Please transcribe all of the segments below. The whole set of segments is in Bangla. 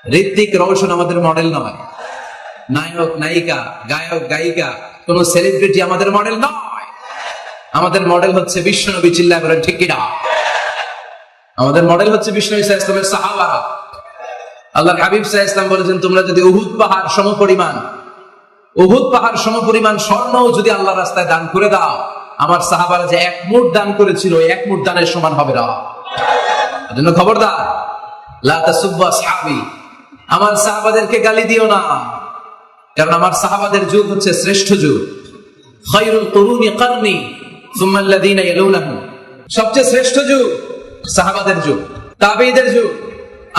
ঋত্বিক রোশন আমাদের মডেল নয়, নায়ক নায়িকা গায়ক গায়িকা কোন সেলিব্রিটি আমাদের মডেল নয়। আমাদের মডেল হচ্ছে বিশ্বনবী। চিল্লায় বলেন ঠিক কিনা? আমাদের মডেল হচ্ছে বিশ্বনবী সাল্লাল্লাহু আলাইহি ওয়াসাল্লামের সাহাবারা। আল্লাহর হাবিব সাল্লাল্লাহু আলাইহি ওয়াসাল্লাম বলেছেন, তোমরা যদি উহুদ পাহাড় সমপরিমাণ স্বর্ণ যদি আল্লাহর রাস্তায় দান করে দাও, আমার সাহাবারা যে এক মুঠ দান করেছিল এক মুঠ দানের সমান হবে না। এজন্য খবরদার, লা তাসুব্বু আসহাবি, আমার সাহাবাদেরকে গালি দিও না, কারণ আমার সাহাবাদের যুগ হচ্ছে শ্রেষ্ঠ যুগ। খায়রুল কুরুনি কারনি সুম্মা আল্লাযীনা ইয়ালুনাহুম, সবচেয়ে শ্রেষ্ঠ যুগ সাহাবাদের যুগ, তাবেঈদের যুগ,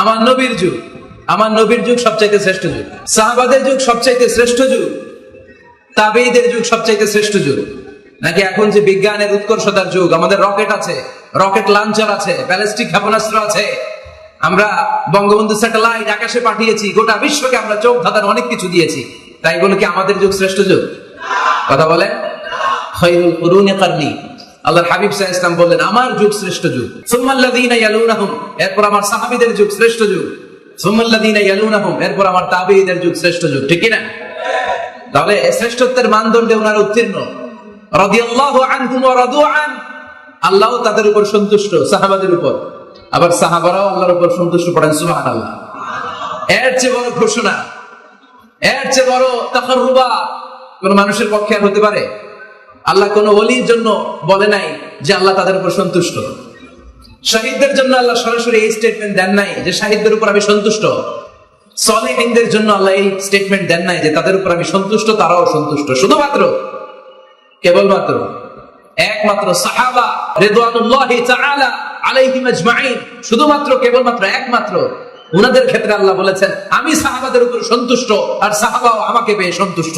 আমার নবীর যুগ। আমার নবীর যুগ সবচাইতে শ্রেষ্ঠ যুগ, সাহাবাদের যুগ সবচাইতে শ্রেষ্ঠ যুগ, তাবেঈদের যুগ সবচাইতে শ্রেষ্ঠ যুগ। নাকি এখন যে বিজ্ঞানের উৎকর্ষতার যুগ, আমাদের রকেট আছে, রকেট লঞ্চার আছে, ব্যালিস্টিক ক্ষেপণাস্ত্র আছে, আমরা বঙ্গবন্ধু স্যাটেলাইট আকাশে পাঠিয়েছি, গোটা বিশ্বকে আমরা চোখ ধাঁধানো অনেক কিছু দিয়েছি, তাই বলে কি আমাদের যুগ শ্রেষ্ঠ যুগ? কথা বলে। খায়রুল কুরুনি কারনি, আল্লাহর হাবিব সাল্লাল্লাহু আলাইহি ওয়াসাল্লাম বললেন আমার যুগ শ্রেষ্ঠ যুগ। সুম্মা আল্লাযীনা ইয়ালুনাহুম, এরপর আমার সাহাবীদের যুগ শ্রেষ্ঠ যুগ। সুম্মা আল্লাযীনা ইয়ালুনাহুম, এরপর আমার তাবেঈদের যুগ শ্রেষ্ঠ যুগ। ঠিক কি না? তাহলে শ্রেষ্ঠত্বের মানদণ্ডে ওনারা উত্তীর্ণ। রাদিয়াল্লাহু আনহুম ওয়া রাদু আন, আল্লাহ তাদের উপর সন্তুষ্ট, সাহাবাদের উপর, আবার সাহাবারাও আল্লাহর উপর সন্তুষ্ট। পড়েন সুবহানাল্লাহ। এর চেয়ে বড় ঘোষণা, এর চেয়ে বড় তাকাররুবা কোন মানুষের পক্ষে আর হতে পারে? আল্লাহ কোন ওলির জন্য বলে নাই যে আল্লাহ তাদের উপর সন্তুষ্ট। শহীদদের জন্য আল্লাহ সরাসরি এই স্টেটমেন্ট দেন নাই যে শাহিদদের উপর আমি সন্তুষ্ট। সালেহীনদের জন্য আল্লাহ এই স্টেটমেন্ট দেন নাই যে তাদের উপর আমি সন্তুষ্ট, তারাও সন্তুষ্ট। শুধুমাত্র কেবলমাত্র একমাত্র সাহাবা রিদওয়ানুল্লাহি তাআলা আলাইহিম আজমাইন, শুধুমাত্র কেবলমাত্র একমাত্র উনাদের ক্ষেত্রে আল্লাহ বলেছেন আমি সাহাবাদের উপর সন্তুষ্ট, আর সাহাবাও আমাকে পেয়ে সন্তুষ্ট।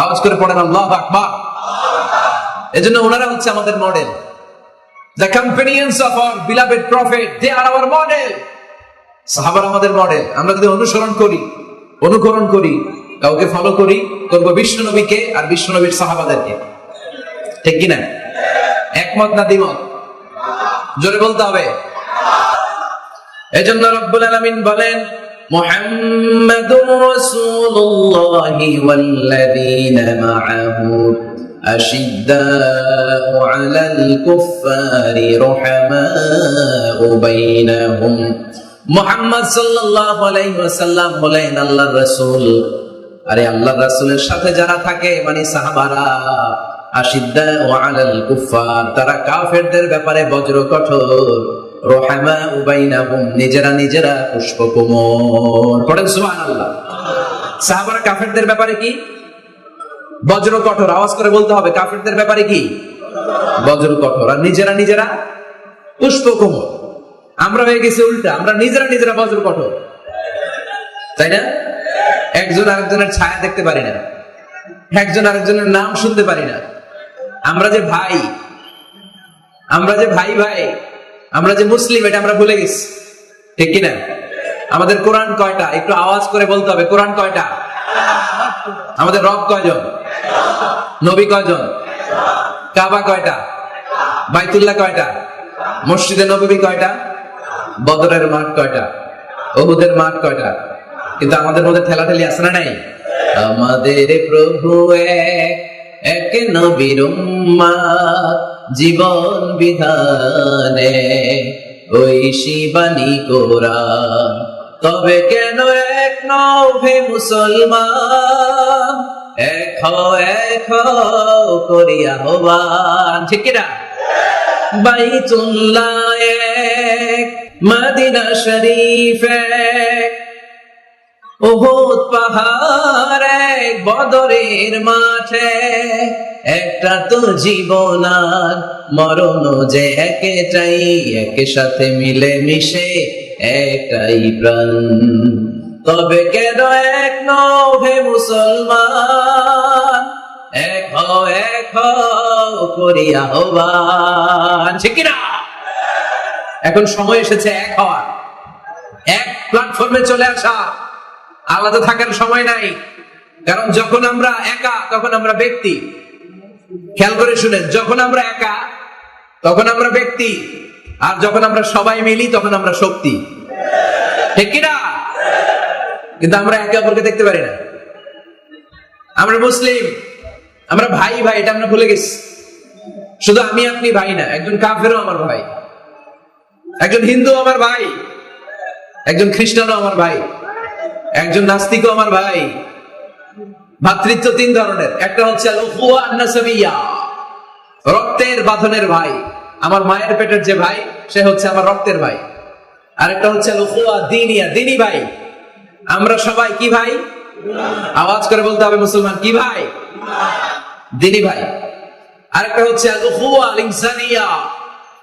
আওয়াজ করে পড়েন আল্লাহু আকবার। এজন্য ওনারা হচ্ছে আমাদের model. The companions of our beloved prophet, they are our model. সাহাবারা আমাদের মডেল। আমরা যদি অনুকরণ করি, কাউকে ফলো করি, করব বিশ্ব নবীকে আর বিশ্ব নবীর সাহাবাদেরকে। ঠিক কি না? একমত না দ্বিমত? জোরে বলতে হবে। এজন্য রব্বুল আলামিন বলেন মুহাম্মাদুর রাসূলুল্লাহি ওয়াল্লাযীনা মা'আহু আশিদ্দাউ আলাল কুফফারি রুহামাউ বাইনাহুম। মুহাম্মদ সাল্লাল্লাহু আলাইহি ওয়াসাল্লাম হলেন আল্লাহর রাসূল। আরে আল্লাহর রাসূলের সাথে যারা থাকে মানে সাহাবারা, আশিদ্দাউ আলাল কুফফার, তারা কাফেরদের ব্যাপারে বজ্র কঠোর, রুহামাউ বাইনাহুম, নিজেরা পুষ্পকোমল। পড়েন সুবহানাল্লাহ। সাহাবারা কাফেরদের ব্যাপারে কি? বজ্র কঠোর। আওয়াজ করে বলতে হবে, কাফেরদের ব্যাপারে কি? বজ্র কঠোর, আর নিজেরা পুষ্পকোমল। আমরা হয়ে গেছি উল্টা, আমরা নিজেরা বজ্র কঠোর, তাই না? একজন আরেকজনের ছায়া দেখতে পারি না, একজন আরেকজনের নাম শুনতে পারি না। আমরা যে ভাই আমরা যে মুসলিম, এটা আমরা ভুলে গেছি। ঠিক কিনা? আমাদের কোরআন কয়টা? একটু আওয়াজ করে বলতে হবে, কোরআন কয়টা? আমাদের রব কয়জন? নবী কয়জন? কাবা কয়টা? বাইতুল্লাহ কয়টা? মসজিদে নববী কয়টা? বদরের মাঠ কয়টা? উহুদের মাঠ কয়টা? কিন্তু আমাদের মধ্যে ঠেলাঠেলি আছে না নাই? আমাদের প্রভু এক নবীর উম্মত, জীবন বিধানে ওই শিবানী কোরআন, তবে কেন এক নও হে মুসলমান, এক হও করিয়া আহ্বান। ঠিক কিনা? বাইতুল্লাহ এক, মদিনা শরীফ এক, উহুদ পাহাড় এক, বদরের মাঠে একটা তো জীবন আর মরণ যে একটাই, একে সাথে মিলে মিশে একটাই প্রাণ, তবে কেন এক নও হে মুসলমান, এক হও করিয়া আহ্বান। ঠিক না? এখন সময় এসেছে এক হওয়ার, এক প্ল্যাটফর্মে চলে আসা। আলাদা থাকার সময় নাই, কারণ যখন আমরা একা তখন আমরা ব্যক্তি। খেয়াল করে শুনেন, যখন আমরা একা তখন আমরা ব্যক্তি, আর যখন আমরা সবাই মিলি তখন আমরা শক্তি। ঠিক কিনা? কিন্তু আমরা একে অপরকে দেখতে পারি না। আমরা মুসলিম, আমরা ভাই ভাই, এটা আমরা ভুলে গেছি। শুধু আমি আপনি ভাই না, একজন কাফেরও আমার ভাই, একজন হিন্দু আমার ভাই, একজন খ্রিস্টানও আমার ভাই, একজন নাস্তিকও আমার ভাই। ভাতৃত্ব তিন ধরনের। একটা হচ্ছে আল-উখুয়া আন-নাসাবিয়্যা, রক্তের বাঁধনের ভাই। আমার মায়ের পেটের যে ভাই, সে হচ্ছে আমার রক্তের ভাই। আরেকটা হচ্ছে আল-উখুয়া দ্বীনিয়া, দ্বীনি ভাই। আমরা সবাই কি ভাই? আওয়াজ করে বলতে হবে মুসলমান, কি ভাই? দ্বীনি ভাই। আরেকটা হচ্ছে আল-উখুয়া আল-ইনসানিয়্যা,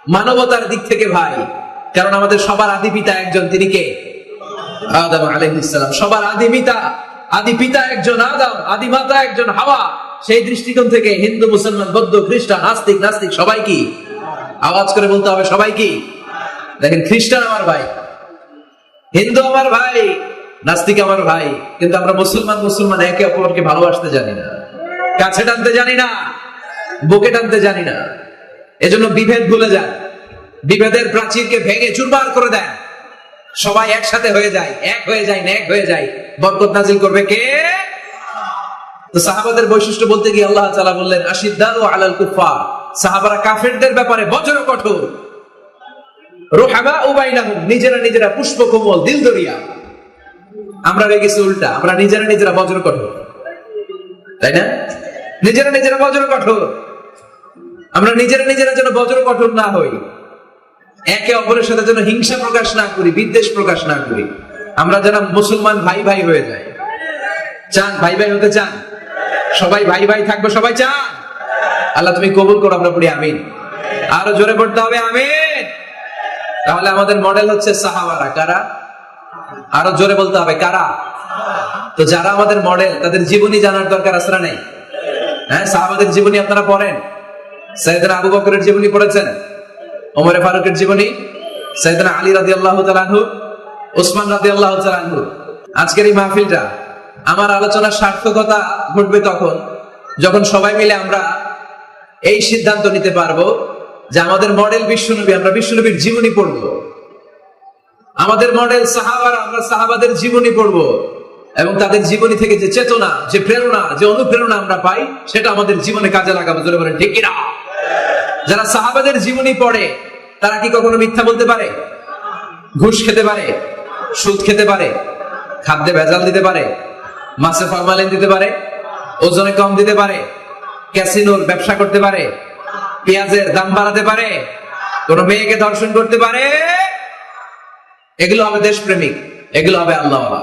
মানবতার দিক থেকে ভাই। কারণ আমাদের সবার আদি পিতা একজন, তিনি কে? আদম আলাইহিস সালাম। সবার আদি পিতা একজন আদম, আদি মাতা একজন হাওয়া। সেই দৃষ্টিকোণ থেকে হিন্দু, মুসলমান, বৌদ্ধ, খ্রিস্টান, নাস্তিক সবাই কি? আওয়াজ করে বলতে হবে সবাই কি? দেখেন, খ্রিস্টান আমার ভাই, হিন্দু আমার ভাই, নাস্তিক আমার ভাই, কিন্তু আমরা মুসলমান একে অপরকে ভালোবাসতে জানি না, কাছে টানতে জানি না, বুকে টানতে জানি না। এজন্য বিভেদ ভুলে যায়, বিভেদের প্রাচীরকে ভেঙে চুরমার করে দেয়। সবাই একসাথে হয়ে যায়, এক হয়ে যায়। বরকত নাজিল করবে কে? তো সাহাবাদের বৈশিষ্ট্য বলতে গিয়ে আল্লাহ তাআলা বললেন আশিদ্দাউ আলাল কুফার, সাহাবারা কাফেরদের ব্যাপারে বজ্র কঠোর। রুহামাউ বাইনাহুম, নিজেরা পুষ্প কোমল, দিল দরিয়া। আমরা হয়ে গেছি উল্টা, আমরা নিজেরা বজ্র কঠোর, তাই না? নিজেরা বজ্র কঠোর। আমরা নিজেরা যেন বজ্র কঠোর না হই, একে অপরের সাথে যেন হিংসা প্রকাশ না করি, বিদ্বেষ প্রকাশ না করি। আমরা যেন মুসলমান ভাই হয়ে যাই। চান ভাই হতে চান? সবাই ভাই থাকবো, সবাই চান? আল্লাহ তুমি কবুল করো, আমরা পড়ি আমিন। আরো জোরে পড়তে হবে আমিন। তাহলে আমাদের মডেল হচ্ছে সাহাবারা। কারা? আরো জোরে বলতে হবে, কারা? তো যারা আমাদের মডেল, তাদের জীবনী জানার দরকার আছে না নেই? হ্যাঁ, সাহাবাদের জীবনী আপনারা পড়েন। সাইয়েদনা আবু বকরের জীবনী পড়েছেন, ওমর ফারুকের জীবনী, সাইয়েদনা আলী রাদিয়াল্লাহু তাআলা আনহু, ওসমান রাদিয়াল্লাহু তাআলা আনহু। আজকের এই মাহফিলটা, আমার আলোচনার সার্থকতা ঘটবে তখন যখন সবাই মিলে আমরা এই সিদ্ধান্ত নিতে পারবো যে আমাদের মডেল বিশ্বনবী, আমরা বিশ্বনবীর জীবনী পড়বো। আমাদের মডেল সাহাবারা, আমরা সাহাবাদের জীবনী পড়বো, এবং তাদের জীবনী থেকে যে চেতনা, যে প্রেরণা, যে অনুপ্রেরণা আমরা পাই, সেটা আমাদের জীবনে কাজে লাগাবো। জোরে বলেন ঠিক কিনা? যারা সাহাবাদের জীবনী পড়ে, তারা কি কখনো মিথ্যা বলতে পারে? ঘুষ খেতে পারে? সুদ খেতে পারে? খাদ্যে ভেজাল দিতে পারে? মাছে ফরমালিন দিতে পারে? ওজনে কম দিতে পারে? ক্যাসিনোর ব্যবসা করতে পারে? পেঁয়াজের দাম বাড়াতে পারে? কোন মেয়েকে ধর্ষণ করতে পারে? এগুলো হবে দেশপ্রেমিক, এগুলো হবে আল্লাহওয়ালা।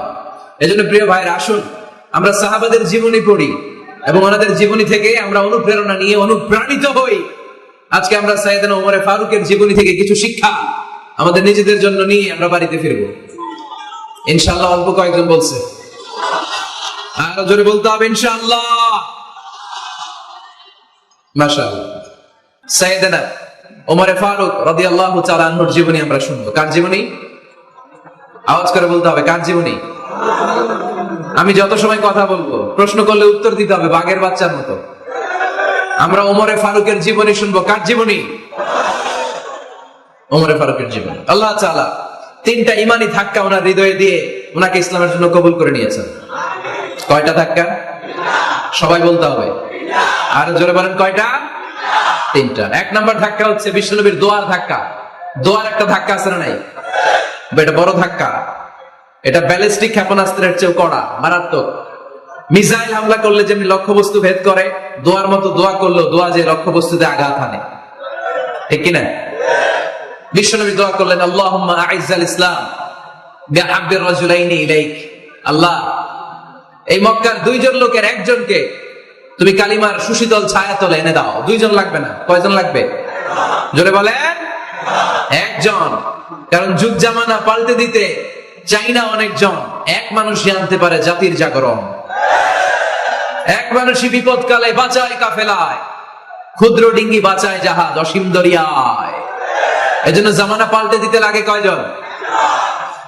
এজন্য প্রিয় ভাইরা, আসুন আমরা সাহাবাদের জীবনী পড়ি এবং ওনাদের জীবনী থেকে আমরা অনুপ্রেরণা নিয়ে অনুপ্রাণিত হই। আজকে আমরা সাইয়েদনা ওমর ফারুকের জীবনী থেকে কিছু শিক্ষা আমাদের নিজেদের জন্য নিয়ে আমরা বাড়িতে ফিরবো ইনশাআল্লাহ। অল্প কয়েকজন বলছে, আরো জোরে বলতে হবে ইনশাআল্লাহ। মাশাআল্লাহ। সাইয়েদনা ওমর ফারুক রাদিয়াল্লাহু তাআলা আনহুর জীবনী আমরা শুনবো। কার জীবনী? আওয়াজ করে বলতে হবে, কার জীবনী? আমি যত সময় কথা বলবো, প্রশ্ন করলে উত্তর দিতে হবে বাঘের বাচ্চার মতো। আমরা ওমর ফারুকের জীবনী শুনবো। কার জীবনী? ওমর ফারুকের জীবনী। আল্লাহ তাআলা তিনটা ইমানি ধাক্কা ওনার হৃদয়ে দিয়ে ওনাকে ইসলামের জন্য কবুল করে নিয়েছেন। কয়টা ধাক্কা? সবাই বলতে হবে, আর জোরে বলেন কয়টা? তিনটা। এক নাম্বার ধাক্কা হচ্ছে বিশ্বনবীর দোয়ার ধাক্কা। দোয়ার একটা ধাক্কা আছে না নাই? এটা বড় ধাক্কা। এটা ব্যালিস্টিক ক্ষেপণাস্ত্রের চেয়েও কড়া, মারাত্মক। মিসাইল হামলা করলে যেমনি লক্ষ্যবস্তু ভেদ করে, দোয়ার মতো দোয়া করলেও দোয়া যে লক্ষ্যবস্তুতে আঘাত হানে, ঠিক কিনা? বিশ্বনবী দোয়া করলেন, আল্লাহুম্মা আইজ্জাল ইসলাম বিহাব্বির রাজুলাইনি ইলাইক। আল্লাহ, এই মক্কার দুইজন লোকের একজনকে তুমি কালিমার সুশীতল ছায়াতলে এনে দাও। দুইজন লাগবে না, কয়জন লাগবে? জোরে বলেন, একজন। কারণ যুগ জামানা পাল্টে দিতে চাই না অনেকজন, এক মানুষই আনতে পারে জাতির জাগরণ। এক মানুষই বিপদকালে বাঁচায় কাফেলায়, ক্ষুদ্র ডিঙ্গি বাঁচায় জাহাজ অসীম দরিয়ায়। এজন্য জামানা পাল্টে দিতে লাগে কয়জন?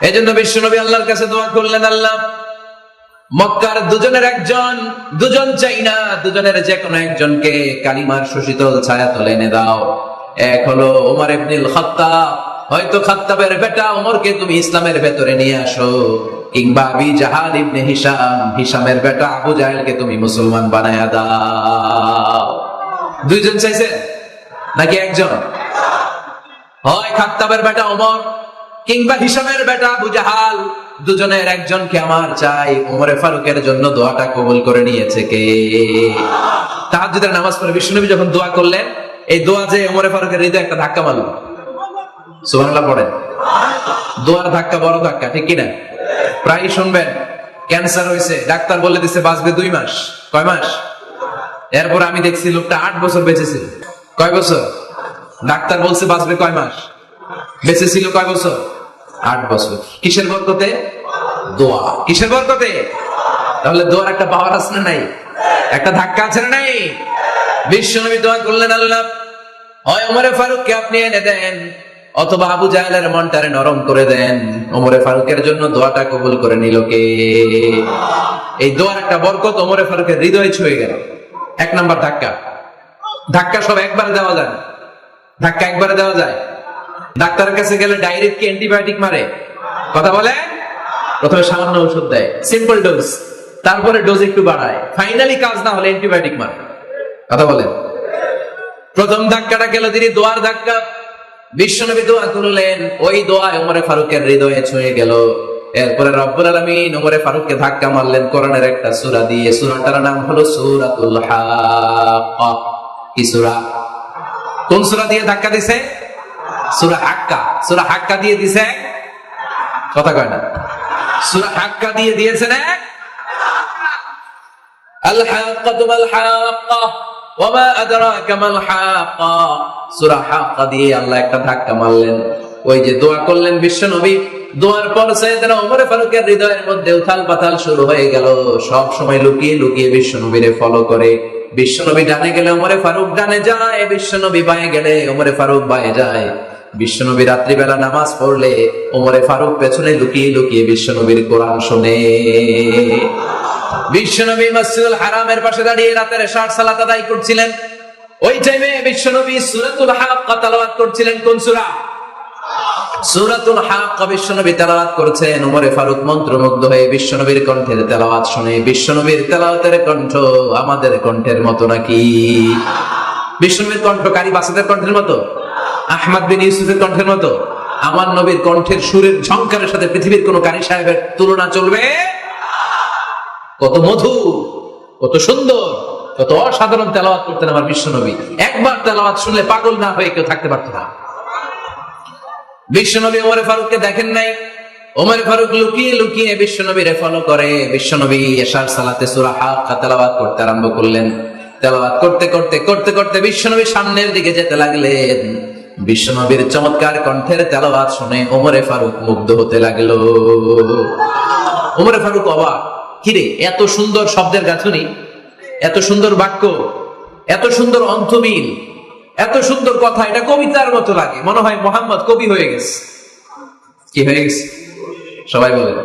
এজন্য বিশ্বনবী আল্লাহর কাছে দোয়া করলেন, আল্লাহ মক্কার দুজনের একজন, দুজন চাই না, দুজনের যে কোনো একজনকে কালিমার সুশীতল ছায়াতলে এনে দাও। এক হলো ওমর ইবনুল খাত্তাব, হয়তো খাত্তাবের বেটা ওমরকে তুমি ইসলামের ভেতরে নিয়ে আসো। কিংবা আবি জাহাল ইবনে হিশাম, হিশামের বেটা আবু জাহেলকে তুমি মুসলমান বানায়া দাও। দুইজন চাইছেন নাকি একজন? হয় খাত্তাবের বেটা ওমর কিংবা হিশামের বেটা আবু জাহাল, দুজনের একজনকে আমার চাই। ওমরে ফারুকের জন্য দোয়াটা কবুল করে নিয়েছে কে? তাহাজ্জুদের নামাজ পড়ে বিশ্বনবী যখন দোয়া করলেন, এই দোয়া যে ওমরে ফারুকের হৃদয়ে একটা ধাক্কা মারল। সুবহানাল্লাহ পড়েন। দোয়ার ধাক্কা বড় ধাক্কা, ঠিক কিনা? প্রায় শুনবেন ক্যান্সার হয়েছে, ডাক্তার বলে দিছে বাঁচবে 2 মাস। কয় মাস? এরপর আমি দেখছি লোকটা 8 বছর বেঁচেছিল। কয় বছর? ডাক্তার বলছে বাঁচবে কয় মাস, বেঁচেছিল কয় বছর? 8 বছর। কিসের বরকতে? দোয়া। কিসের বরকতে? তাহলে দোয়ার একটা পাওয়ার আছে না নাই? একটা ধাক্কা আছে না নাই? বিশ্বনবী দোয়া করলেন, আল্লাহ হয় ওমরে ফারুককে আপনি এনে দেন, অথবা আবু জাহেলের মনটারে নরম করে দেন। ওমরে ফারুকের জন্য দোয়াটা কবুল করে নিল কে? এই দোয়ার একটা বরকত ওমরে ফারুকের হৃদয়ে ছুঁয়ে গেল। 1 নাম্বার ধাক্কা। ধাক্কা সব একবারে দেওয়া যায় না। ধাক্কা একবারে দেওয়া যায়? ডাক্তারের কাছে গেলে ডাইরেক্ট কি অ্যান্টিবায়োটিক মারে? কথা বলে? প্রথমে সামান্য ওষুধ দেয়, সিম্পল ডোজ, তারপরে ডোজ একটু বাড়ায়, ফাইনালি কাজ না হলে অ্যান্টিবায়োটিক মারে। কথা বলেন? প্রথম ধাক্কাটা গেল তিনি দোয়ার ধাক্কা। বিশ্বনবী দোয়া করলেন, ওই দোয়ায় ওমরে ফারুকের হৃদয়ে ছুঁয়ে গেল। এরপরে রব্বুল আলামিন ওমরে ফারুককে ধাক্কা মারলেন কোরআনের একটা সূরা দিয়ে। সূরাটার নাম হলো সূরাতুল হাক্কা। কি সূরা? কোন সূরা দিয়ে ধাক্কা দিছে? সূরা হাক্কা। সূরা হাক্কা দিয়ে দিছে, কথা কয় না। সূরা হাক্কা দিয়ে দিয়েছেন এক। আল হাক্কাতু মাল হাক্কা ওয়া মা আদরাকা মাল হাক্কা। সূরা হাক্কা দিয়ে আল্লাহ একটা ধাক্কা মারলেন। ওই যে দোয়া করলেন বিশ্বনবী, দোয়ার পর সাইয়েদনা ওমর ফারুকের হৃদয়ের মধ্যে উথাল পাতাল শুরু হয়ে গেল। সব সময় লুকিয়ে লুকিয়ে বিশ্বনবীরে ফলো করে। বিশ্বনবী ডানে গেলে ওমরে ফারুক ডানে যায়, বিশ্বনবী বায়ে গেলে ওমরে ফারুক বায়ে যায়। বিশ্বনবী রাত্রিবেলা নামাজ পড়লে ওমরে ফারুক পেছনে লুকিয়ে লুকিয়ে বিশ্বনবীর কোরআন শুনে। বিশ্বনবী মসজিদুল হারামের পাশে দাঁড়িয়ে রাতের 60 সালাত আদায় করছিলেন। ওই টাইমে বিশ্বনবী সূরাতুল হাক্কা তেলাওয়াত করছিলেন। কোন সূরা? সূরাতুল হাক্কা বিশ্বনবী তেলাওয়াত করছেন। ওমরে ফারুক মন্ত্রমুগ্ধ হয়ে বিশ্বনবীর কণ্ঠের তেলাওয়াত শুনে। বিশ্বনবীর তেলাওয়াতের কণ্ঠ আমাদের কণ্ঠের মতো নাকি? বিশ্বনবীর কণ্ঠ কারি বাসাদের কণ্ঠের মতো? আহমদ বিন ইউসুফের কণ্ঠের মতো? আমার নবীর কণ্ঠের সুরের ঝংকারের সাথে পৃথিবীর কোন কারি সাহেবের তুলনা চলবে? কত মধুর, কত সুন্দর, কত অসাধারণ তেলাওয়াত করতেন আমার বিশ্বনবী। একবার তেলাওয়াত শুনলে পাগল না হয়ে কেউ থাকতে পারত না। বিশ্বনবী ওমরে ফারুককে দেখেন নাই। ওমরে ফারুক লুকিয়ে লুকিয়ে বিশ্বনবীরে ফলো করে। বিশ্বনবী এশার সালাতে সূরা হাক্কা তেলাওয়াত করতে আরম্ভ করলেন। তেলাওয়াত করতে করতে করতে করতে বিশ্বনবী সামনের দিকে যেতে লাগলেন। বিশ্বনবীর চমৎকার কণ্ঠের তেলাওয়াত শুনে ওমরে ফারুক মুগ্ধ হতে লাগলো। ওমরে ফারুক অবাক, কিরে এত সুন্দর শব্দের গাঁথুনি, এত সুন্দর বাক্য, এত সুন্দর অন্তমিল, এত সুন্দর কথা, এটা কবিতার মতো লাগে। মনে হয় মোহাম্মদ কবি হয়ে গেছে। কি হয়ে গেছে? সবাই বলেন।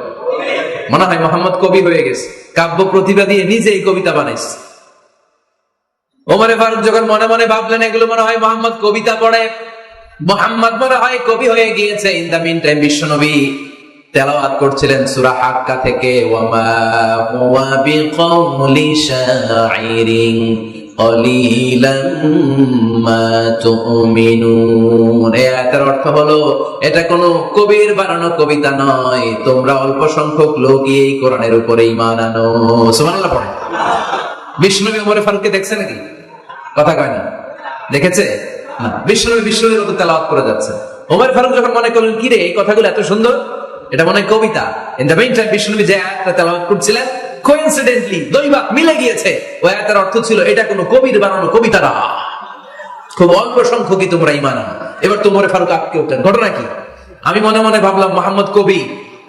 মনে হয় মোহাম্মদ কবি হয়ে গেছে, কাব্য প্রতিভা দিয়ে নিজেই কবিতা বানাইছে। ওমরে ফারুক যখন মনে মনে ভাবলেন এগুলো মনে হয় মোহাম্মদ কবিতা পড়ে, মোহাম্মদ মনে হয় কবি হয়ে গিয়েছে। ইন দা মিন টাইম বিশ্বনবী তেলাওয়াত করছিলেন সূরা হাক্কা থেকে, ওয়ামা হুয়া বিকাউলি শাইরিন ক্বালিলাম মা তুমিনুন। এই আয়াতের অর্থ হলো এটা কোনো কবির বানানো কবিতা নয়, তোমরা অল্প সংখ্যক লোকই এই কোরআনের উপরে ঈমান আনো। সুবহানাল্লাহ পড়ে। বিশ্বনবী ওমরে ফারুককে দেখছে নাকি? কথা কয় না। দেখেছে না? বিশ্বনবীর মতো তেলাওয়াত করে যাচ্ছে। ওমর ফারুক যখন মনে করলেন কি রে এই কথাগুলো এত সুন্দর, এটা মনে হয় কবিতা। ইন দ্য মিন টাইম বিশ্বনবী যে আয়াতটা তেলাওয়াত করছিলেন, কোইন্সিডেন্টলি দৈবাত মিলে গিয়েছে। ওই আয়াতের অর্থ ছিল এটা কোনো কবির বানানো কবিতা না, খুব অল্প সংখ্যকই তোমরা ঈমান আনো। এবার তো ওমর ফারুক আটকে উঠলেন। ঘটনা কি? আমি মনে মনে ভাবলাম মোহাম্মদ কবি,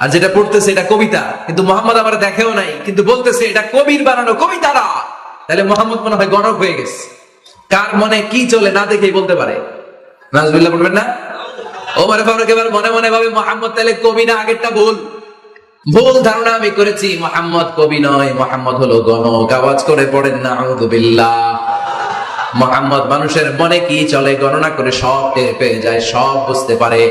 আর যেটা পড়তেছে এটা কবিতা, কিন্তু মোহাম্মদ আমার দেখেও নাই, কিন্তু বলতেছে এটা কবির বানানো কবিতা না। তাহলে মোহাম্মদ মনে হয় গণক হয়ে গেছে। কার মনে কি চলে না দেখেই বলতে পারে। নাউজুবিল্লাহ বলবেন না? ওমর ফারুক এবার মনে মনে ভাবে মোহাম্মদ তাহলে কবি না, আগেরটা ভুল ধারণা আমি করেছি। মোহাম্মদ কবি নয়, মোহাম্মদ হলো গণক। আওয়াজ করে পড়েন নাউযুবিল্লাহ। মোহাম্মদ মানুষের মনে কি চলে গণনা করে সব টের পেয়ে যায়, সব বুঝতে পারে।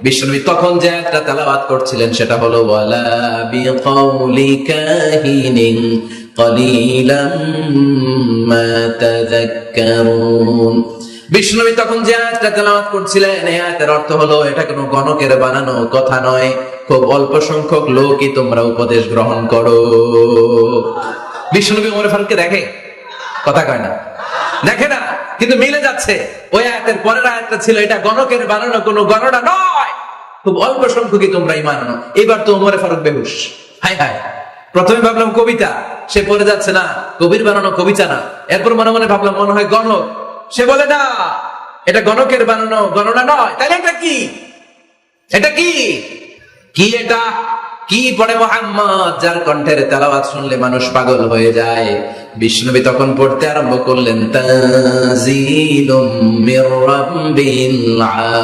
বিশ্বনবী তখন যে আয়াতটা তেলাওয়াত করছিলেন সেটা হলো ওয়ালা বিকাউলি কাহিনিন ক্বালিলাম মা তাযাক্কারুন। বিশ্বনবী তখন যে আয়াতটা তেলাওয়াত করছিলেন এই আয়াতের অর্থ হলো এটা কোনো গণকের বানানো কথা নয়, খুব অল্প সংখ্যক লোকই তোমরা উপদেশ গ্রহণ করো। বিশ্বনবী ওমর ফারুককে দেখে? কথা কয় না, দেখে না, কিন্তু মিলে যাচ্ছে। ওই আয়াতের পরের আয়াতটা ছিল এটা গণকের বানানো কোনো গণনা নয়, খুব অল্প সংখ্যকই তোমরা ঈমান আনো। এবার তো ওমর ফারুক বেহুশ। হায় হায়, প্রথমে ভাবলাম কবিতা, সে পড়ে যাচ্ছে না কবির বানানো কবিতা না। এরপর মনে মনে ভাবলাম মনে হয় গণক, সে বলে না এটা গণকের বানানো গণনা নয়। তাহলে এটা কি? এটা কি? কি এটা? কি পড়ে মুহাম্মদ, যার কণ্ঠের তেলাওয়াত শুনলে মানুষ পাগল হয়ে যায়। বিষ্ণুনবী তখন পড়তে আরম্ভ করলেন তানজিলুম মির রাব্বিল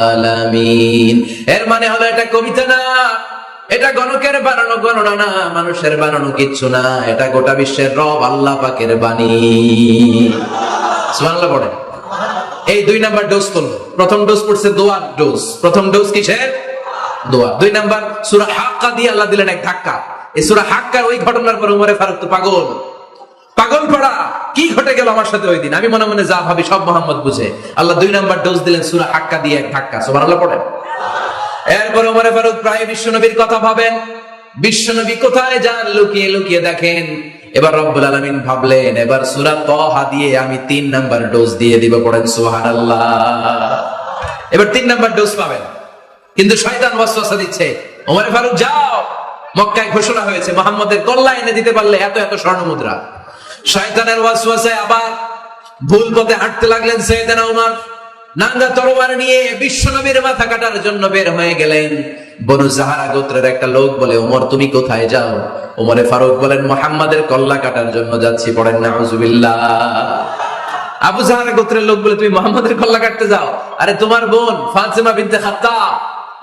আলামিন। এর মানে হলো এটা কবিতা না, এটা গণকের বানানো গণনা না, মানুষের বানানো কিচ্ছু না, এটা গোটা বিশ্বের রব আল্লাহ পাকের বাণী। সুবহানাল্লাহ পড়ে। এই 2 নাম্বার ডোজ করলো। প্রথম ডোজ পড়ছে দোয়ার ডোজ। প্রথম ডোজ কিসের? দোয়া। 2 নাম্বার সূরা হাক্কা দিয়ে আল্লাহ দিলেন এক ধাক্কা। এই সূরা হাক্কা ওই ঘটনার পর ওমর ফারুক তো পাগল, পাগল পড়া। কি ঘটে গেল আমার সাথে ওই দিন? আমি মনে মনে যা ভাবি সব মোহাম্মদ বুঝে। আল্লাহ 2 নাম্বার ডোজ দিলেন সূরা হাক্কা দিয়ে এক ধাক্কা। সুবহানাল্লাহ পড়ে। এরপর ওমর ফারুক প্রায় বিশ্বনবীর কথা ভাবেন, বিশ্বনবী কোথায় যান লুকিয়ে লুকিয়ে দেখেন। এবার রব্বুল আলামিন ভাবলেন এবার সূরা তাহা দিয়ে আমি 3 নাম্বার ডোজ দিয়ে দিব। পড়েন সুবহানাল্লাহ। এবার 3 নাম্বার ডোজ পাবেন। কিন্তু শয়তান ওয়াসওয়াসা দিচ্ছে, ওমর ফারুক যাও, মক্কায় ঘোষণা হয়েছে মুহাম্মদের কল্লা এনে দিতে পারলে এত এত স্বর্ণ মুদ্রা। শয়তানের ওয়াসওয়াসায় আবার ভুল পথে হাঁটতে লাগলেন সাইয়েদনা ওমর। নাঙ্গা তরবারি নিয়ে বিশ্বনবীর মাথা কাটার জন্য বের হয়ে গেলেন। বনু জাহারা গোত্রের একটা লোক বলে ওমর তুমি কোথায় যাও? ওমরে ফারুক বলেন মুহাম্মাদের কল্লা কাটার জন্য যাচ্ছি। পড়েন নাউজুবিল্লাহ। আবু জাহারা গোত্রের লোক বলে তুমি মুহাম্মাদের কল্লা কাটতে যাও? আরে তোমার বোন ফাতিমা বিনতে খাত্তাব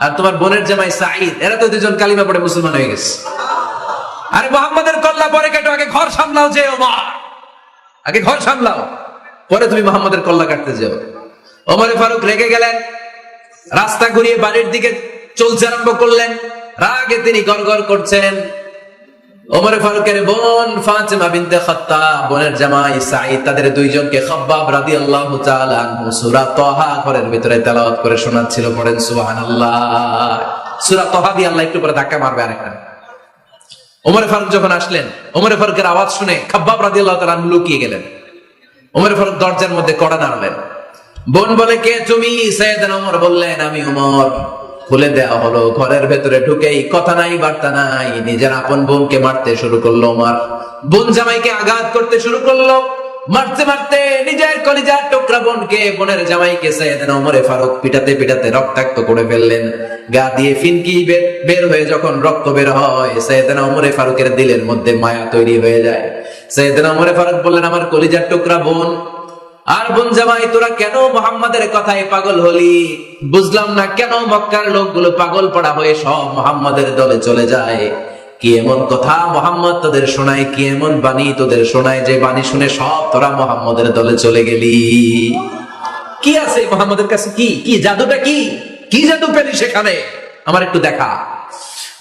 আর তোমার বোনের জামাই সাঈদ, এরা তো দুজন কালিমা পড়ে মুসলমান হয়ে গেছে। আরে মুহাম্মাদের কল্লা পরে কাটো, আগে ঘর সামলাও। যে ওমর, আগে ঘর সামলাও, পরে তুমি মুহাম্মাদের কল্লা কাটতে যাও। ওমর ফারুক রেগে গেলেন, রাস্তা ঘুরিয়ে বাড়ির দিকে চলতে আরম্ভ করলেন। রাগে তিনি গড়গড় করছেন। ওমর ফারুকের বোন ফাতিমা বিনতে খাত্তাব, বোনের জামাই সাঈদ, তাদের দুইজনকে খাব্বাব রাদিয়াল্লাহু তাআলা আনহু সূরা তাহা ঘরের ভিতরে তেলাওয়াত করে শোনাচ্ছিল। পড়েন সুবহানাল্লাহ। সূরা তাহা দিয়ে আল্লাহ একটু পরে ধাক্কা মারবে আরেকটা। ওমর ফারুক যখন আসলেন, ওমর ফারুকের আওয়াজ শুনে খাব্বাব রাদিয়াল্লাহু তাআলা আনহু লুকিয়ে গেলেন। ওমর ফারুক দরজার মধ্যে কড়া নাড়লেন। বোন বলে কে তুমি? সাইয়েদনা ওমর বললেন আমি ওমর। খুলে দেওয়া হলো। ঘরের ভেতরে ঢুকেই কথা নাই বার্তা নাই, নিজের আপন বোনকে মারতে শুরু করলো ওমর। বোন জামাইকে আঘাত করতে শুরু করলো। মারতে মারতে নিজের কলিজার টুকরা বোনকে, বোনের জামাইকে সাইয়েদনা ওমরে ফারুক পিটাতে পিটাতে রক্তাক্ত করে ফেললেন। গা দিয়ে ফিনকি বের হয়ে যখন রক্ত বের হয়, সাইয়েদনা ওমরে ফারুকের দিলের মধ্যে মায়া তৈরি হয়ে যায়। সাইয়েদনা ওমরে ফারুক বললেন আমার কলিজার টুকরা বোন আর বোন জামাই, তোরা কেন মুহাম্মাদের কথায় পাগল হলি? বুঝলাম না কেন মক্কার লোকগুলো পাগল পড়া হয়ে সব মুহাম্মাদের দলে চলে যায়। কি এমন কথা মুহাম্মদ তোদের শোনায়, কি এমন বাণী তোদের শোনায় যে বাণী শুনে সব তোরা মুহাম্মাদের দলে চলে গেলি? কি আছে মুহাম্মাদের কাছে? কি কি জাদুটা? কি কি জাদু পেলি সেখানে? আমার একটু দেখা।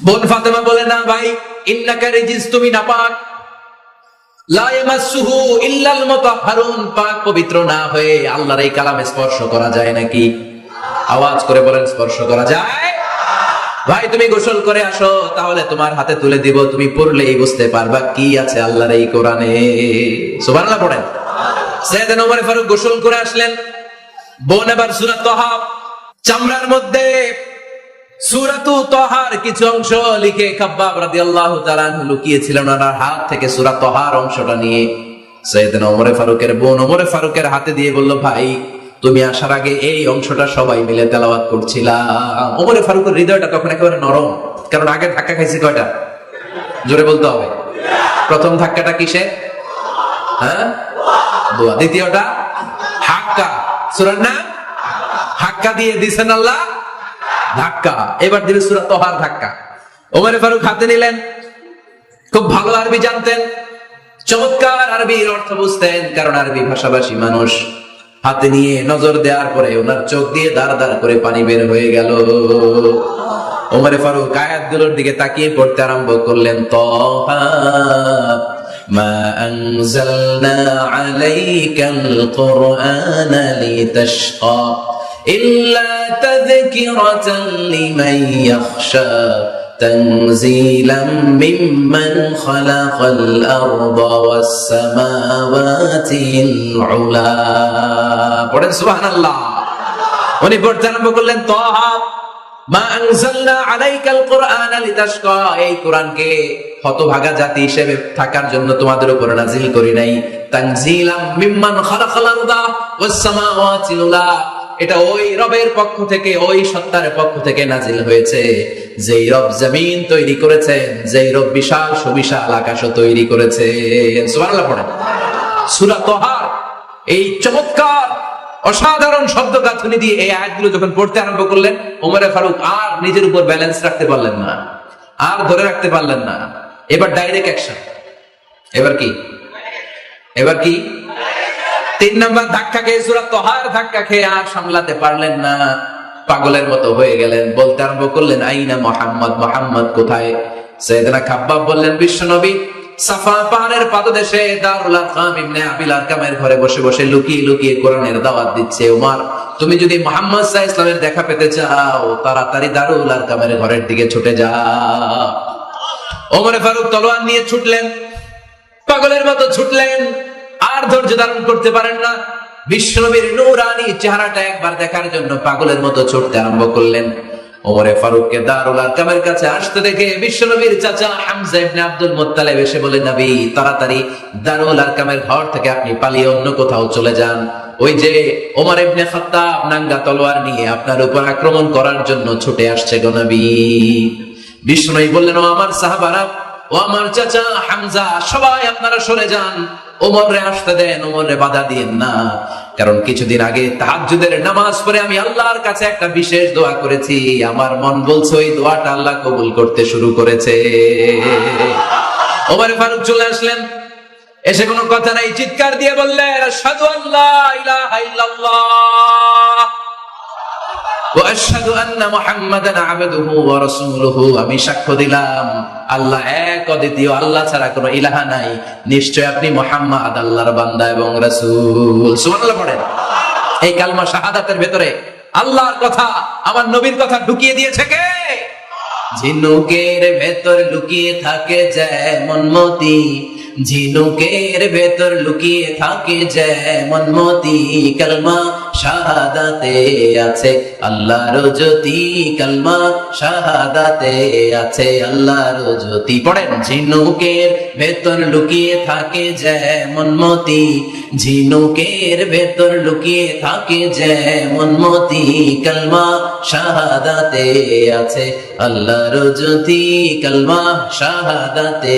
বোন ফাতেমা বলে না ভাই, ইন্নাকা রিজিস, তুমি নাপাক। লা ইয়ামাসসুহু ইল্লাল মুতাহহারুন, পাক পবিত্র না হয়ে আল্লাহর এই কালামে স্পর্শ করা যায় নাকি? আওয়াজ করে বলেন স্পর্শ করা যায়? ভাই তুমি গোসল করে আসো, তাহলে তোমার হাতে তুলে দিব, তুমি পড়লেই বুঝতে পারবা কি আছে আল্লাহর এই কোরআনে। সুবহানাল্লাহ পড়েন। সাইয়েদনা ওমর ফারুক গোসল করে আসলেন। বোন এবার সূরা তাহা চামড়ার মধ্যে সূরাতু তাহার কিছু অংশ লিখে খাব্বাব রাদিয়াল্লাহু তাআলা আনহু লুকিয়েছিলেন ওনার হাত থেকে। সূরা তাহার অংশটা নিয়ে সাইয়েদনা ওমর ফারুকের বোন ওমর ফারুকের হাতে দিয়ে বলল ভাই তুমি আসার আগে এই অংশটা সবাই মিলে তেলাওয়াত করছিলাম। ওমর ফারুকের হৃদয়টা তখন একেবারে নরম, কারণ আগে ধাক্কা খাইছি কয়টা? জোরে বলতে হবে। প্রথম ধাক্কাটা কিসে? হ্যাঁ, দোয়া। দ্বিতীয়টা হাক্কা, সূরার নাম হাক্কা দিয়ে দিছেন আল্লাহ ধাক্কা। এবার দিবে সূরা তাহার ধাক্কা। ওমর ফারুক হাতে নিলেন। খুব ভালো আরবি জানতেন, চমৎকার আরবির অর্থ বুঝতেন, কারণ আরবি ভাষাভাষী মানুষ। হাতে নিয়ে নজর দেওয়ার পরে ওনার চোখ দিয়ে দাঁড় দাঁড় করে পানি বের হয়ে গেল। ওমরে ফারুক আয়াতগুলোর দিকে তাকিয়ে পড়তে আরম্ভ করলেন, তাহা মা আনজালনা আলাইকাল কুরআনা লিতাশকা ইল্লা তাযকিরাতান লিমান ইয়াখশা তানজিলাম মিম্মান খালাকাল আরদা ওয়াস সামাওয়াতিল উলা। পড়েন সুবহানাল্লাহ। উনি পড়তে আরম্ভ করলেন, তাহা মা আনজালনা আলাইকাল কুরআনা লিতাশকা, এই কোরআনকে হতভাগা জাতি হিসেবে থাকার জন্য তোমাদের উপর নাজিল করি নাই। তানজিলাম মিম্মান খালাকাল আরদা ওয়াস সামাওয়াতিল উলা, এটা ওই রবের পক্ষ থেকে, ওই সত্তার পক্ষ থেকে নাজিল হয়েছে যেই রব জমিন তৈরি করেছেন, যেই রব বিশাল সুবিশাল আকাশও তৈরি করেছেন। সুবহানাল্লাহ পড়েন। সূরা তাহার এই চমৎকার অসাধারণ শব্দ গাঁথনি দিয়ে এই আয়াতগুলো যখন পড়তে আরম্ভ করলেন, ওমরে ফারুক আর নিজের উপর ব্যালেন্স রাখতে পারলেন না, আর ধরে রাখতে পারলেন না। এবার ডাইরেক্ট অ্যাকশন। এবার কি 3 নাম্বার ধাক্কা খেয়ে, সূরা তাহার ধাক্কা খেয়ে আর সামলাতে পারলেন না, পাগলের মতো হয়ে গেলেন। বলতে আরম্ভ করলেন, আইনা মুহাম্মদ, মুহাম্মদ কোথায়? সাইয়েদনা খাব্বাব বললেন, বিশ্বনবী সাফা পাহাড়ের পাদদেশে দারুল আরকাম ইবনে আবিল আরকামের ঘরে বসে বসে লুকিয়ে লুকিয়ে কোরআনের দাওয়াত দিচ্ছে। ওমর, তুমি যদি মুহাম্মদ সাল্লাল্লাহু আলাইহি ওয়াসাল্লামের দেখা পেতে চাও, তাড়াতাড়ি দারুল আরকামের ঘরের দিকে ছুটে যাও। ওমরে ফারুক তলোয়ার নিয়ে ছুটলেন, পাগলের মতো ছুটলেন, আর ধৈর্য ধারণ করতে পারেন না। বিশ্বনবীর নূরানি চেহারাটা একবার দেখার জন্য পাগলের মতো ছুটতে আরম্ভ করলেন। ওমরে ফারুককে দারুল আরকামের কাছে আসতে দেখে বিশ্বনবীর চাচা হামজা ইবনে আব্দুল মুত্তালিব এসে বলে, নবী তাড়াতাড়ি দারুল আরকামের ঘর থেকে আপনি পালিয়ে অন্য কোথাও চলে যান। ওই যে ওমর ইবনে খাত্তাব নাঙ্গা তলোয়ার নিয়ে আপনার উপর আক্রমণ করার জন্য ছুটে আসছে গো নবী। বিশ্বনবী বললেন, ও আমার সাহাবারা, ও আমার চাচা হামজা, সবাই আপনারা সরে যান, ওমরে আসতে দেন, ওমরে বাধা দিয়েন না। কারণ কিছুদিন আগে তাহাজ্জুদের নামাজ পড়ে আমি আল্লাহর কাছে একটা বিশেষ দোয়া করেছি, আমার মন বলছে ওই দোয়াটা আল্লাহ কবুল করতে শুরু করেছে। ওমরে ফারুক চলে আসলেন, এসে কোনো কথা নাই, চিৎকার দিয়ে বললেন, আশহাদু আল্লা ইলাহা ইল্লাল্লাহ ওয়া আশহাদু আন্না মুহাম্মাদান আবদুহু ওয়া রাসূলুহু, আমি সাক্ষ্য দিলাম আল্লাহ এক, অদ্বিতীয়, আল্লাহ ছাড়া কোনো ইলাহা নাই, নিশ্চয় আপনি মুহাম্মদ আল্লাহর বান্দা এবং রাসূল। সুবহানাল্লাহ পড়েন। এই কালমা শাহাদাতের ভেতরে আল্লাহর কথা, আমার নবীর কথা ঢুকিয়ে দিয়েছে কে? ঝিনুকের ভেতর লুকিয়ে থাকে যেমন মতি, ঝিনুকের ভেতর লুকিয়ে থাকে যেমন মতি, কালমা শাহাদাতে আছে আল্লাহর জ্যোতি, কালমা শাহাদাতে আছে আল্লাহর জ্যোতি। পড়েন, ঝিনুকের ভেতর লুকিয়ে থাকে যেমন মতি, ঝিনুকের ভেতর লুকিয়ে থাকে যেমন মতি, কালমা শাহাদাতে আছে আল্লাহর জ্যোতি, কালমা শাহাদাতে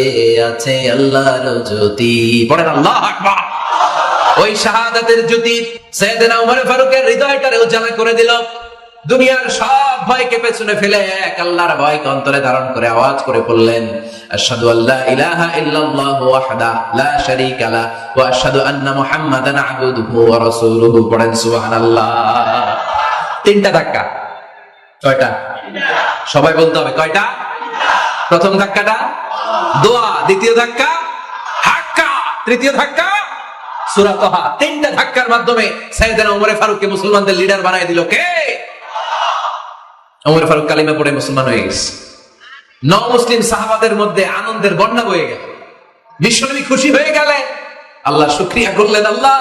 আছে আল্লাহর জ্যোতি। পড়েন আল্লাহু আকবার। ওই শাহাদাতের জ্যোতি সাইয়েদনা ওমর ফারুকের হৃদয়টারে উজালা করে দিল। দুনিয়ার সব ভয়কে পেছনে ফেলে এক আল্লাহর ভয়কে অন্তরে ধারণ করে আওয়াজ করে বললেন, আশহাদু আল্লা ইলাহা ইল্লাল্লাহু ওয়াহদাহু লা শারীকা লাহু ওয়া আশহাদু আন্না মুহাম্মাদান আবদুহু ওয়া রাসূলুহু। পড়েন সুবহানাল্লাহ। 3টা ধাক্কা। কয়টা? সবাই বলতে হবে কয়টা? প্রথম ধাক্কাটা দোয়া, দ্বিতীয় ধাক্কা হাক্কা, তৃতীয় ধাক্কা সূরা তাহা। 3টা ধাক্কার মাধ্যমে সাইয়েদনা ওমর ফারুককে মুসলমানদের লিডার বানায় দিল কে? ওমর ফারুক কালিমা পড়ে মুসলমান হয়ে গেছে। মুসলিম সাহাবাদের মধ্যে আনন্দের বন্যা বয়ে গেল। বিশ্বনবী খুশি হয়ে গেলেন, আল্লাহ শুকরিয়া করলেন, আল্লাহ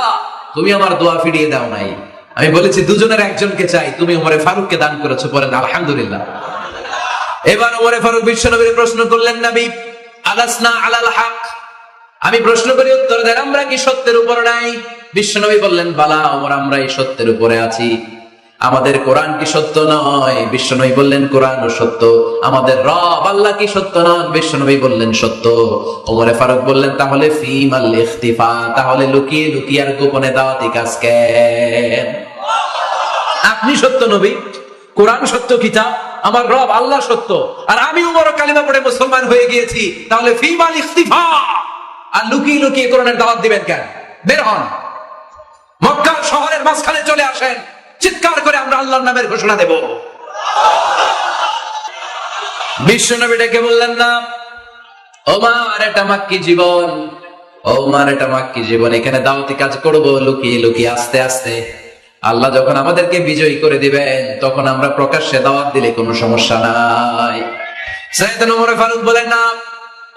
তুমি আমার দোয়া ফিরিয়ে দাও নাই, আমি বলেছি দুজনের একজনকে চাই, তুমি ওমর ফারুককে দান করেছো। পড়েন আলহামদুলিল্লাহ। এবার ওমর ফারুক বিশ্বনবীর প্রশ্ন করলেন, নবী আলাসনা আলাল হক, আমি প্রশ্ন করি উত্তর দেন, আমরা কি সত্যের উপর নাই? বিশ্বনবী বললেন, বালা ওমর, আমরা এই সত্যের উপরে আছি। আমাদের কোরআন কি সত্য নয়? বিশ্বনবী বললেন, কোরআনও সত্য। আমাদের রব আল্লাহ কি সত্য নন? বিশ্বনবী বললেন, সত্য। ওমর ফারুক বললেন, তাহলে ফিমাল ইখতিফা, তাহলে লুকিয়ে লুকিয়ে আর গোপনে দাওয়াতি কাজ কেন? আপনি সত্য নবী, কোরআন সত্য কিতাব, আমার রব আল্লাহ সত্য, আর আমি ওমর কালিমা পড়ে মুসলমান হয়ে গিয়েছি, তাহলে ফিমাল ইখতিফা, আর লুকিয়ে লুকিয়ে কোরআনের দাওয়াত দিবেন কেন? বের হন। মক্কা শহরের মাঝখানে চলে আসেন, চিৎকার করে আমরা আল্লাহর নামের ঘোষণা দেব। বিশ্বনবী ডেকে বললেন না, ওমর এটা মাক্কি জীবন, ওমর এটা মাক্কি জীবন, এখানে দাওয়াতি কাজ করব লুকিয়ে লুকিয়ে আস্তে আস্তে। আল্লাহ যখন আমাদেরকে বিজয়ী করে দিবেন তখন আমরা প্রকাশ্যে দাওয়াত দিলে কোনো সমস্যা নাই। সাইয়েদনা ওমর ফারুক বলেন না,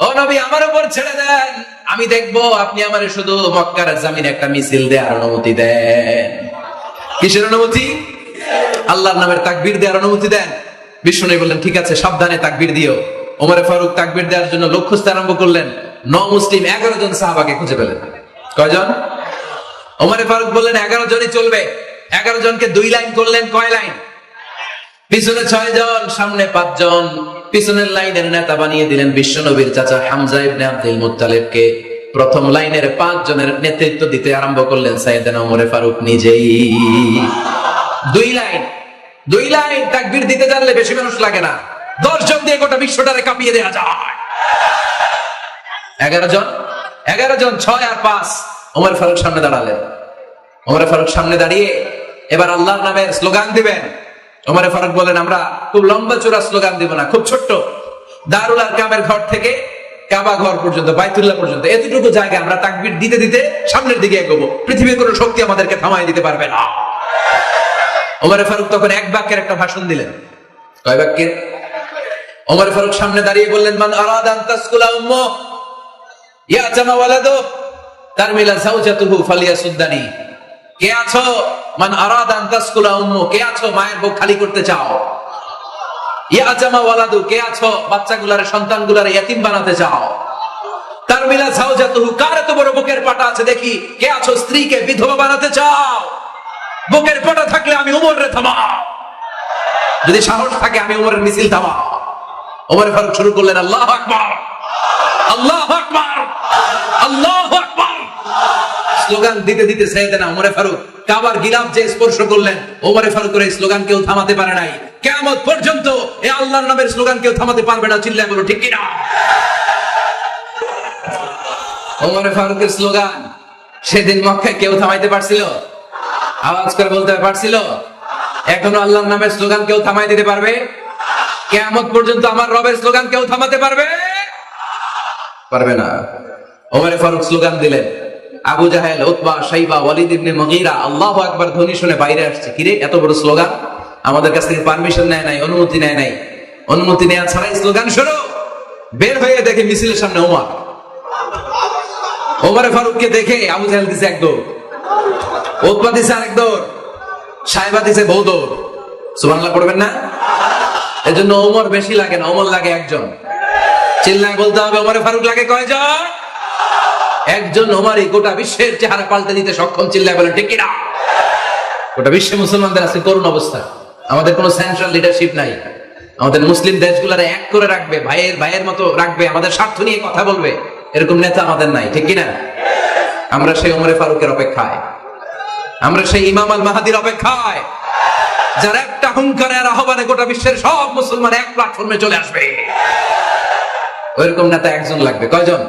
ও নবী আমার উপর ছেড়ে দেন, আমি দেখবো আপনি আমারে শুধু মক্কার জমিনে একটা মিছিল দেওয়ার অনুমতি দেন। কিসের অনুমতি? আল্লাহর নামের তাকবীর দেওয়ার অনুমতি দেন। বিষ্ণু বললেন ঠিক আছে, সাবধানে তাকবীর দিও। ওমর ফারুক তাকবীর দেওয়ার জন্য লোক খুঁজতে আরম্ভ করলেন। মুসলিম 11 জন সাহাবাকে খুঁজে পেলেন। কয়জন? ওমর ফারুক বললেন 11 জনই চলবে। 11 জনকে 2 লাইন করলেন। কয় লাইন? পিছনে 6 জন, সামনে 5 জন। পিছনের লাইনের নেতা বানিয়ে দিলেন বিশ্বনবীর চাচা হামজা ইবনে আব্দুল মুত্তালিবকে। প্রথম লাইনের 5 জনের নেতৃত্ব দিতে আরম্ভ করলেন সাইয়েদনা ওমর ফারুক নিজেই। 2 লাইন তাকবীর দিতে জানলে বেশি মানুষ লাগে না, 10 জন দিয়ে গোটা বিশ্বটারে কাঁপিয়ে দেওয়া যায়। 11 জন 6 আর 5। ওমর ফারুক সামনে দাঁড়ালেন। ওমর ফারুক সামনে দাঁড়িয়ে এবার আল্লাহর নামের স্লোগান দিবেন। ওমর ফারুক বলেন আমরা খুব লম্বা চূড়া স্লোগান দিব না, খুব ছোট্ট, দারুল আরকামের ঘর থেকে কাবা ঘর পর্যন্ত, বাইতুল্লাহ পর্যন্ত এতটুকু জায়গা আমরা তাকবীর দিতে দিতে সামনের দিকে এগোবো, পৃথিবীর কোনো শক্তি আমাদেরকে থামায় দিতে পারবে না। ওমর ফারুক তখন 1 বাক্যের একটা ভাষণ দিলেন। কয় বাক্যের? ওমর ফারুক সামনে দাঁড়িয়ে বললেন, মান আরাদা আন তাসকুলা উম্মু ইয়া জামা ওয়ালাদু তারমিলা যাওজাতুহু ফালিয়াসুদ্দানি। কে আছো? মান আরাদা আন তাসকুলা উম্মু, কে আছো মায়ের বুক খালি করতে চাও? ইয়া জামা ওয়ালাদু, কে আছো বাচ্চাগুলার সন্তানগুলার ইয়াতিম বানাতে চাও? তারমিলা যাওজাতুহু, কার এত বড় বুকের পাটা আছে দেখি, কে আছো স্ত্রীকে বিধবা বানাতে চাও? বুকের পাটা থাকলে আমি উমরের থামাও, যদি সাহস থাকে আমি উমরের মিছিল থামাও। ওমর ফারুক শুরু করলেন আল্লাহু আকবার, আল্লাহু আকবার, আল্লাহু আকবার। স্লোগান দিতে দিতে সাইয়েদনা ওমর ফারুক কাবার গিলাফ যে স্পর্শ করলেন, ওমর ফারুকের এই স্লোগান কেউ থামাতে পারে নাই। কিয়ামত পর্যন্ত এই আল্লাহর নামের স্লোগান কেউ থামাতে পারবে না। চিল্লায় বলো ঠিক কিনা? ওমর ফারুকের স্লোগান সেদিন মক্কায় কেউ থামাইতে পারছিল? আওয়াজ করে বলতে পারছিল? এখনো আল্লাহর নামের স্লোগান কেউ থামাই দিতে পারবে? কিয়ামত পর্যন্ত আমার রবের স্লোগান কেউ থামাতে পারবে? পারবে না। ওমর ফারুক স্লোগান দিলেন। আবু জাহেল, উতবা, শাইবা, ওয়ালিদ ইবনে মুগীরা আল্লাহু আকবার ধ্বনি শুনে বাইরে আসছে। কিরে এত বড় স্লোগান, আমাদের কাছ থেকে পারমিশন নেয় নাই, অনুমতি নেয় নাই। অনুমতি নেওয়া ছাড়াই স্লোগান শুরু। বের হয়ে দেখে মিছিলের সামনে ওমর। ওমর ফারুককে দেখে আবু জাহেল দিছে 1 দৌড়, উতবা দিছে আরেক দৌড়, শাইবা দিছে বহু দৌড়। সুবহানাল্লাহ পড়বেন না? এজন্য ওমর বেশি লাগে না, ওমর লাগে 1 জন। চিল্লায় বলতে হবে ওমর ফারুক লাগে কয়জন? 1 জন। ওমরই গোটা বিশ্বের চেহারা পাল্টে দিতে সক্ষম। চিল্লায় বলেন ঠিক কিনা? গোটা বিশ্বে মুসলমানদের আছে করুণ অবস্থা। আমাদের কোনো সেন্ট্রাল লিডারশিপ নাই। আমাদের মুসলিম দেশগুলোরে এক করে রাখবে, ভাইয়ের মতো রাখবে, আমাদের স্বার্থ নিয়ে কথা বলবে, এরকম নেতা আমাদের নাই। ঠিক কিনা? আমরা সেই ওমর ফারুকের অপেক্ষায়, আমরা সেই ইমাম আল মাহাদির অপেক্ষায়, যার একটা হুঙ্কারের আহ্বানে গোটা বিশ্বের সব মুসলমান এক প্ল্যাটফর্মে চলে আসবে। ওইরকম নেতা 1 জন লাগবে। কয়জন?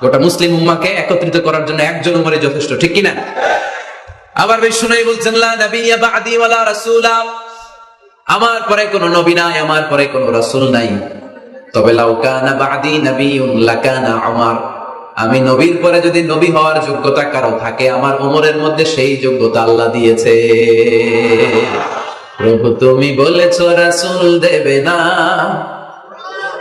গোটা মুসলিম উম্মাহকে একত্রিত করার জন্য 1 জন উমরই যথেষ্ট। ঠিক কিনা? আবার বিষ্ণু বলছেন লা নাবিয়্যা বা'দি ওয়ালা রাসূলা, আমার পরে কোনো নবী নাই, আমার পরে কোনো রাসূল নাই। তবে লাউ কানা বা'দি নাবিয়্যুন লাকানা উমর, আমি নবীর পরে যদি নবী হওয়ার যোগ্যতা কারো থাকে, আমার ওমরের মধ্যে সেই যোগ্যতা আল্লাহ দিয়েছে। প্রভু তুমি বলেছো রাসূল দেবে না,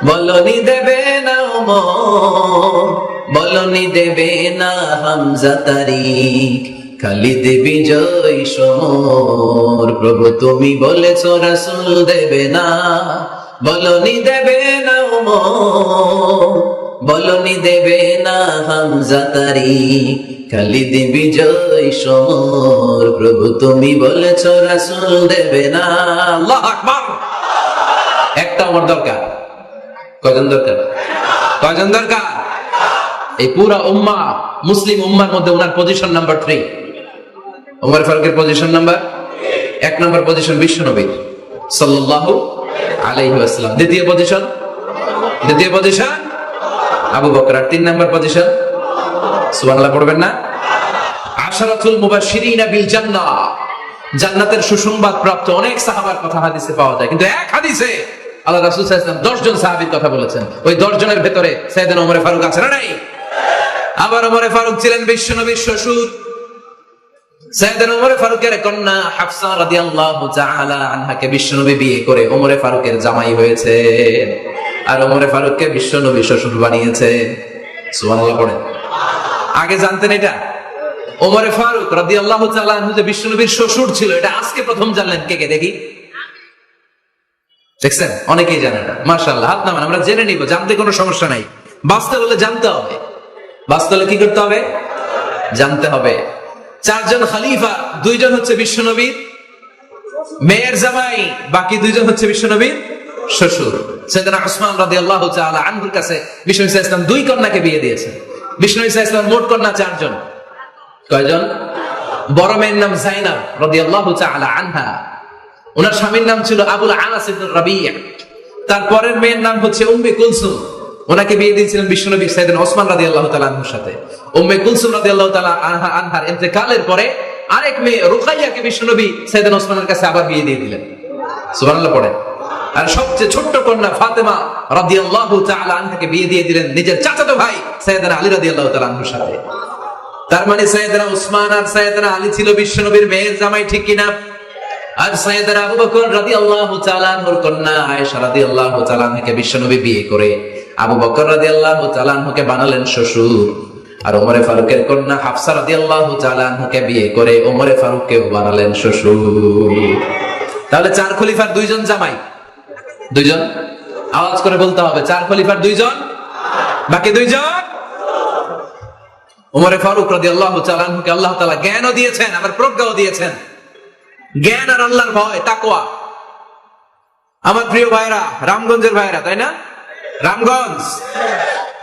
বলনি দেবে না ওমর, বলনি দেবে না হামজা তারিক, খালিদ বিজয় সমর। প্রভু তুমি বলেছো রাসূল দেবে না, বলনি দেবে না ওমর, বলনি দেবে না হামজা তারিক, খালিদ বিজয় সমর। প্রভু তুমি বলেছো রাসূল দেবে না। আল্লাহু আকবার। একটা ওমর দরকার। কয়জন দরকার? কয়জন দরকার? এই পুরা উম্মাহ, মুসলিম উম্মার মধ্যে ওনার পজিশন নাম্বার 3। ওমর ফারুকের পজিশন নাম্বার 1 নম্বর পজিশন বিশ্বনবীর সাল্লাল্লাহু আলাইহি ওয়াসাল্লাম। দ্বিতীয় পজিশন আবু বকর। 3 নম্বর পজিশন সুবহানাল্লাহ পড়বেন না? আশরাতুল মুবাশশিরিনা বিল জান্নাহ, জান্নাতের সুসংবাদ প্রাপ্ত অনেক সাহাবার কথা হাদিসে পাওয়া যায়, কিন্তু এক হাদিসে আল্লাহ রাসূল সাল্লাল্লাহু আলাইহি ওয়াসাল্লাম 10 জন সাহাবীর কথা বলেছেন। ওই 10 জনের ভেতরে সাইয়েদনা ওমর ফারুক আছে না নাই? আবার ওমর ফারুক ছিলেন বিশ্বনবীর শ্বশুর। সাইয়েদনা ওমর ফারুকের কন্যা হাফসা রাদিয়াল্লাহু তাআলা আনহাকে বিশ্বনবী বিয়ে করে ওমর ফারুকের জামাই হয়েছে, আর ওমর ফারুককে বিশ্বনবী শ্বশুর বানিয়েছে। সুবহানাল্লাহ পড়েন। আগে জানতেন এটা? ওমর ফারুক রাদিয়াল্লাহু তাআলা আনহু যে বিশ্বনবীর শ্বশুর ছিল, এটা আজকে প্রথম জানলেন। কে কে দেখি? দেখছেন? অনেকেই জানে না। মাশাআল্লাহ, হাত নামান, আমরা জেনে নিব, জানতে কোনো সমস্যা নাই। বাঁচতে হলে জানতে হবে। বাঁচতে হলে কি করতে হবে? জানতে হবে। 4 জন খলিফা, 2 জন হচ্ছে বিশ্বনবীর মেয়ের জামাই, বাকি 2 জন হচ্ছে বিশ্বনবীর শ্বশুর। সাইয়েদনা উসমান রাদিয়াল্লাহু তাআলা আনহুর কাছে বিশ্বনবী সাল্লাল্লাহু আলাইহি ওয়াসাল্লাম 2 কন্যাকে বিয়ে দিয়েছেন। বিশ্বনবী সাল্লাল্লাহু আলাইহি ওয়াসাল্লাম মোট কন্যা 4 জন। কয়জন? বড় মেয়ের নাম যায়নাব রাদিয়াল্লাহু তাআলা আনহা, ওনার স্বামীর নাম ছিল আবুল আলাস ইবনে রাবিয়া। তারপরের মেয়ের নাম হচ্ছে উম্মে কুলসুম, ওনাকে বিয়ে দিয়েছিলেন বিশ্বনবী সাইয়েদনা ওসমান রাদিয়াল্লাহু তাআলা আনহুর সাথে। উম্মে কুলসুম রাদিয়াল্লাহু তাআলা আনহার ইন্তেকালের পরে আরেক মেয়ে রুকাইয়াকে বিশ্বনবী সাইয়েদনা ওসমানের কাছে আবার বিয়ে দিয়ে দিলেন। সুবহানাল্লাহ পড়ে। আর সবচেয়ে ছোট্ট কন্যা ফাতেমা রাদিয়াল্লাহু তাআলা আনহাকে বিয়ে দিয়ে দিলেন নিজের চাচাতো ভাই সাইয়েদনা আলী রাদিয়াল্লাহু তাআলা আনহুর সাথে। তার মানে সাইয়েদনা ওসমান আর সাইয়েদনা আলী ছিল বিশ্বনবীর মেয়ের জামাই, ঠিক কিনা? আর সাইয়েদনা আবু বকর রাদিয়াল্লাহু তাআলা আনহুর কন্যা আয়েশা রাদিয়াল্লাহু তাআলা আনহাকে বিশ্বনবী বিয়ে করে আবু বকর রাদিয়াল্লাহু তাআলা আনহুকে বানালেন শ্বশুর। আর ওমর ফারুকের কন্যা হাফসা রাদিয়াল্লাহু তাআলা আনহাকে বিয়ে করে ওমর ফারুককে বানালেন শ্বশুর। তাহলে 4 খলিফার 2 জন জামাই। 2 জন? আওয়াজ করে বলতে হবে, 4 খলিফার 2 জন, বাকি 2 জন। ওমর ফারুক রাদিয়াল্লাহু তাআলা আনহুকে আল্লাহ তাআলা জ্ঞানও দিয়েছেন, আবার প্রজ্ঞাও দিয়েছেন। জ্ঞান আর আল্লাহর ভয়, তাকওয়া। আমার প্রিয় ভাইরা, রামগঞ্জের ভাইরা, তাই না?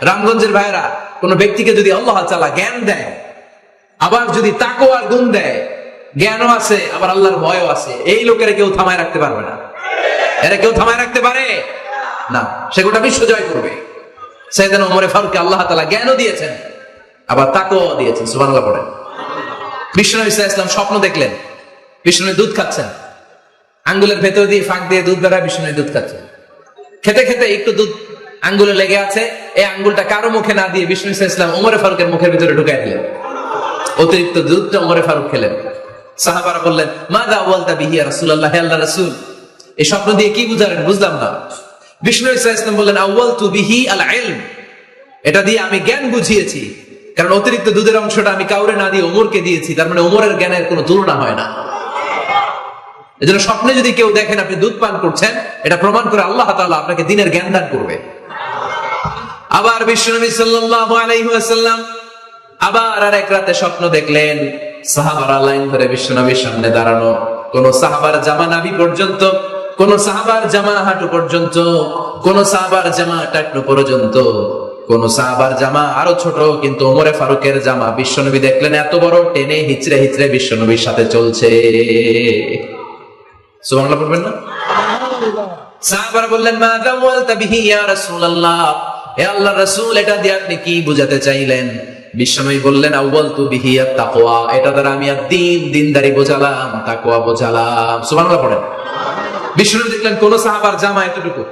রামগঞ্জের ভাইরা, কোন ব্যক্তিকে যদি আল্লাহ তাআলা জ্ঞান দেয়, আবার যদি তাকওয়ার গুণ দেয়, জ্ঞানও আছে আবার আল্লাহর ভয়ও আছে, এই লোকের কেউ থামায় রাখতে পারবে না। এরা কেউ থামায় রাখতে পারে না, সে গোটা বিশ্ব জয় করবে। সাইয়েদনা ওমর ফারুককে আল্লাহ তাআলা জ্ঞানও দিয়েছেন, আবার তাকওয়াও দিয়েছেন। সুবহানাল্লাহ পড়েন। বিশ্বনবী সাল্লাল্লাহু আলাইহি ওয়াসাল্লাম স্বপ্ন দেখলেন, বিশ্বনবী দুধ খাচ্ছেন, আঙ্গুলের ভেতর দিয়ে ফাঁক দিয়ে দুধ বেরোয়, বিশ্বনবী দুধ খাচ্ছেন। খেতে খেতে একটু দুধ আঙ্গুলে লেগে আছে, এই আঙ্গুলটা কারো মুখে না দিয়ে বিশ্বনবী সাল্লাল্লাহু আলাইহি ওয়াসাল্লাম ওমর ফারুকের মুখের ভিতরে ঢুকাই দিলেন। অতিরিক্ত দুধটা ওমর ফারুক খেলেন। সাহাবারা বললেন, মাযা ওয়ালতা বিহি ইয়া রাসূলুল্লাহ, হে আল্লাহর রাসূল, এই স্বপ্ন দিয়ে কি বুঝালেন? বুঝলাম না। বিশ্বনবী সাল্লাল্লাহু আলাইহি ওয়াসাল্লাম বললেন, আওয়ালতু বিহি আল ইলম, এটা দিয়ে আমি জ্ঞান বুঝিয়েছি, কারণ অতিরিক্ত দুধের অংশটা আমি কাউরে না দিয়ে ওমরকে দিয়েছি, তার মানে ওমরের জ্ঞানের কোনো তুলনা হয় না। এজন্য স্বপ্নে যদি কেউ দেখেন আপনি দুধ পান করছেন, এটা প্রমাণ করে আল্লাহ তাআলা আপনাকে দ্বীনের জ্ঞান দান করবে। আবার বিশ্বনবী সাল্লাল্লাহু আলাইহি ওয়াসাল্লাম আবার আরেক রাতে স্বপ্ন দেখলেন, সাহাবারা লাইন ধরে বিশ্বনবীর সামনে দাঁড়ানো, কোন সাহাবার জামা নাভি পর্যন্ত, কোন সাহাবার জামা হাঁটু পর্যন্ত, কোন সাহাবার জামা টাকনু পর্যন্ত, কোন সাহাবার জামা আরো ছোট, কিন্তু ওমরে ফারুকের জামা বিশ্বনবী দেখলেন এত বড়, টেনে হিচড়ে হিচড়ে বিশ্বনবীর সাথে চলছে। সুবহানাল্লাহ পড়বেন না? সাহাবারা বললেন, মা দাওয়ালতা বিহি ইয়া রাসূলুল্লাহ, হে আল্লাহর রাসূল, এটা দিয়ে আপনি কি বুঝাতে চাইলেন? বিশ্বনবী বললেন, আউয়ালতু বিহি আত-তাকওয়া, এটা দ্বারা আমি দিনদারি বোঝালাম, তাকওয়া বোঝালাম। সুবহানাল্লাহ পড়েন। বিশ্বনবী দেখলেন কোন সাহাবার জামা এতটুকু,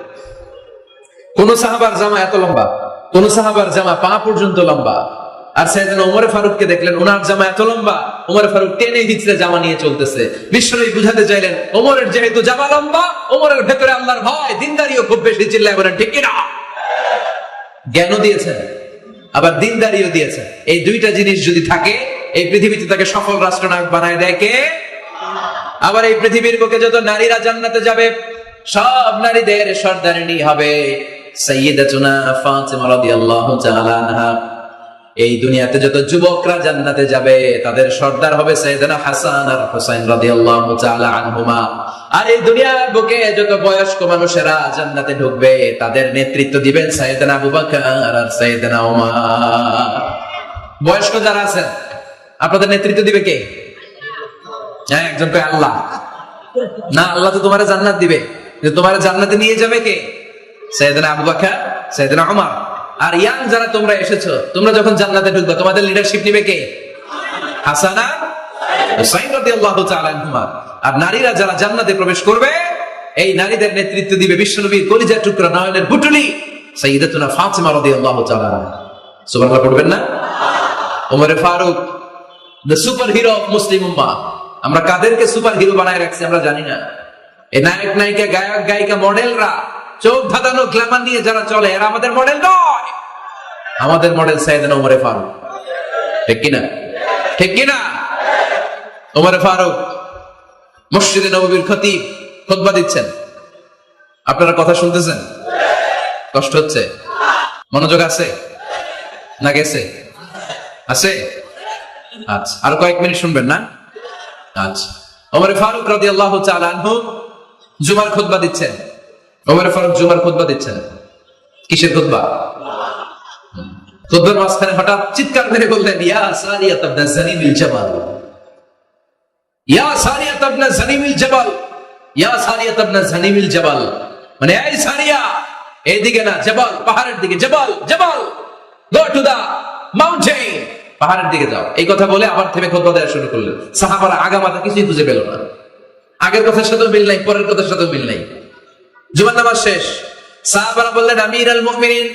কোন সাহাবার জামা এত লম্বা, কোন সাহাবার জামা পা পর্যন্ত লম্বা। আর সাইয়েদনা ওমর ফারুককে দেখলেন ওনার জামা এত লম্বা, ওমর ফারুক টেনে হিচড়ে জামা নিয়ে চলতেছে। বিশ্বনবী বুঝাতে চাইলেন, ওমরের যেহেতু জামা লম্বা, ওমরের ভেতরে আল্লাহর ভয়, দিনদারিও খুব বেশি। চিল্লায় বলেন ঠিক কিনা? জ্ঞানও দিয়েছেন, আবার দিনদারিও দিয়েছেন। এই 2টা জিনিস যদি থাকে, এই পৃথিবীতে তাকে সফল রাষ্ট্রনায়ক বানায় দেয় কে? আবার এই পৃথিবীর বুকে যত নারীরা জান্নাতে যাবে, সব নারীদের সর্দারিনী হবে সাইয়্যিদাতুনা ফাতিমা রাদিয়াল্লাহু তাআলা আনহা। এই দুনিয়াতে যত যুবকরা জান্নাতে যাবে, তাদের সর্দার হবে সাইয়েদনা হাসান আর হুসাইন রাদিয়াল্লাহু তাআলা আনহুমা। আর এই দুনিয়ার বুকে যত বয়স্ক মানুষেরা জান্নাতে ঢুকবে, তাদের নেতৃত্ব দিবেন সাইয়েদনা আবু বকর আর সাইয়েদনা ওমর। বয়স্ক যারা আছেন, আপনাদের নেতৃত্ব দিবে কে? হ্যাঁ, একজন কয় আল্লাহ। না, আল্লাহ তো তোমার জান্নাত দিবে, যে তোমার জান্নাতে নিয়ে যাবে কে? সাইয়েদনা আবু বকর, সাইয়েদনা ওমর। আর ইয়াং যারা তোমরা এসেছো, তোমরা যখন জান্নাতে ঢুকবে, তোমাদের লিডারশিপ নিবে কে? হাসানা হুসাইন রাদিয়াল্লাহু তাআলা আনহুমা। আর নারীরা যারা জান্নাতে প্রবেশ করবে, এই নারীদের নেতৃত্ব দিবে বিশ্বনবীর কলিজার টুকরা নয়নের পুতুলি সাইয়্যিদাতুনা ফাতিমা রাদিয়াল্লাহু তাআলা আনহা। সুবহানাল্লাহ পড়বেন না? Omar Farooq, the super hero of Muslim উম্মাহ। আমরা কাদেরকে সুপার হিরো বানায় রাখছি আমরা জানি না। এই নায়ক নায়িকা, গায়ক গায়িকা, মডেলরা, চোখ ধাঁধানো গ্ল্যামার নিয়ে যারা চলে, এরা আমাদের মডেল নয়। আমাদের মডেল সাইয়েদনা ওমর ফারুক। ঠিক কিনা? ঠিক কিনা? ওমর ফারুক মসজিদে নববীর খতিব, খুতবা দিচ্ছেন। আপনারা কথা শুনতেছেন? কষ্ট হচ্ছে? মনোযোগ আছে না গেছে? আছে? আচ্ছা, আর কয়েক মিনিট শুনবেন না? আচ্ছা, ওমর ফারুক রাদিয়াল্লাহু তাআলা আনহু জুমার খুতবা দিচ্ছেন। ওমর ফারুক জুমার খুতবা দিচ্ছেন। কিসের খুতবা? খুতবার মাঝখানে হঠাৎ চিৎকার মেরে বললেন, ইয়া সারিয়াত ইবনে জানিমিল জাবাল, ইয়া সারিয়াত ইবনে জানিমিল জাবাল, ইয়া সারিয়াত ইবনে জানিমিল জাবাল। মানে এই সারিয়া, এইদিকে না, জাবাল পাহাড়ের দিকে, জাবাল জাবাল, গো টু দা মাউন্টেন, পাহাড়ের দিকে যাও। এই কথা বলে আবার থেমে খুতবা দেওয়া শুরু করলেন। সাহাবারা আগামাথা কিছুই খুঁজে পেল না। আগের কথার সাথে মিল নাই, পরের কথার সাথে মিল নাই। জুমার নামাজ শেষ, সাহাবারা বললেন, আমিরুল মুমিনিন,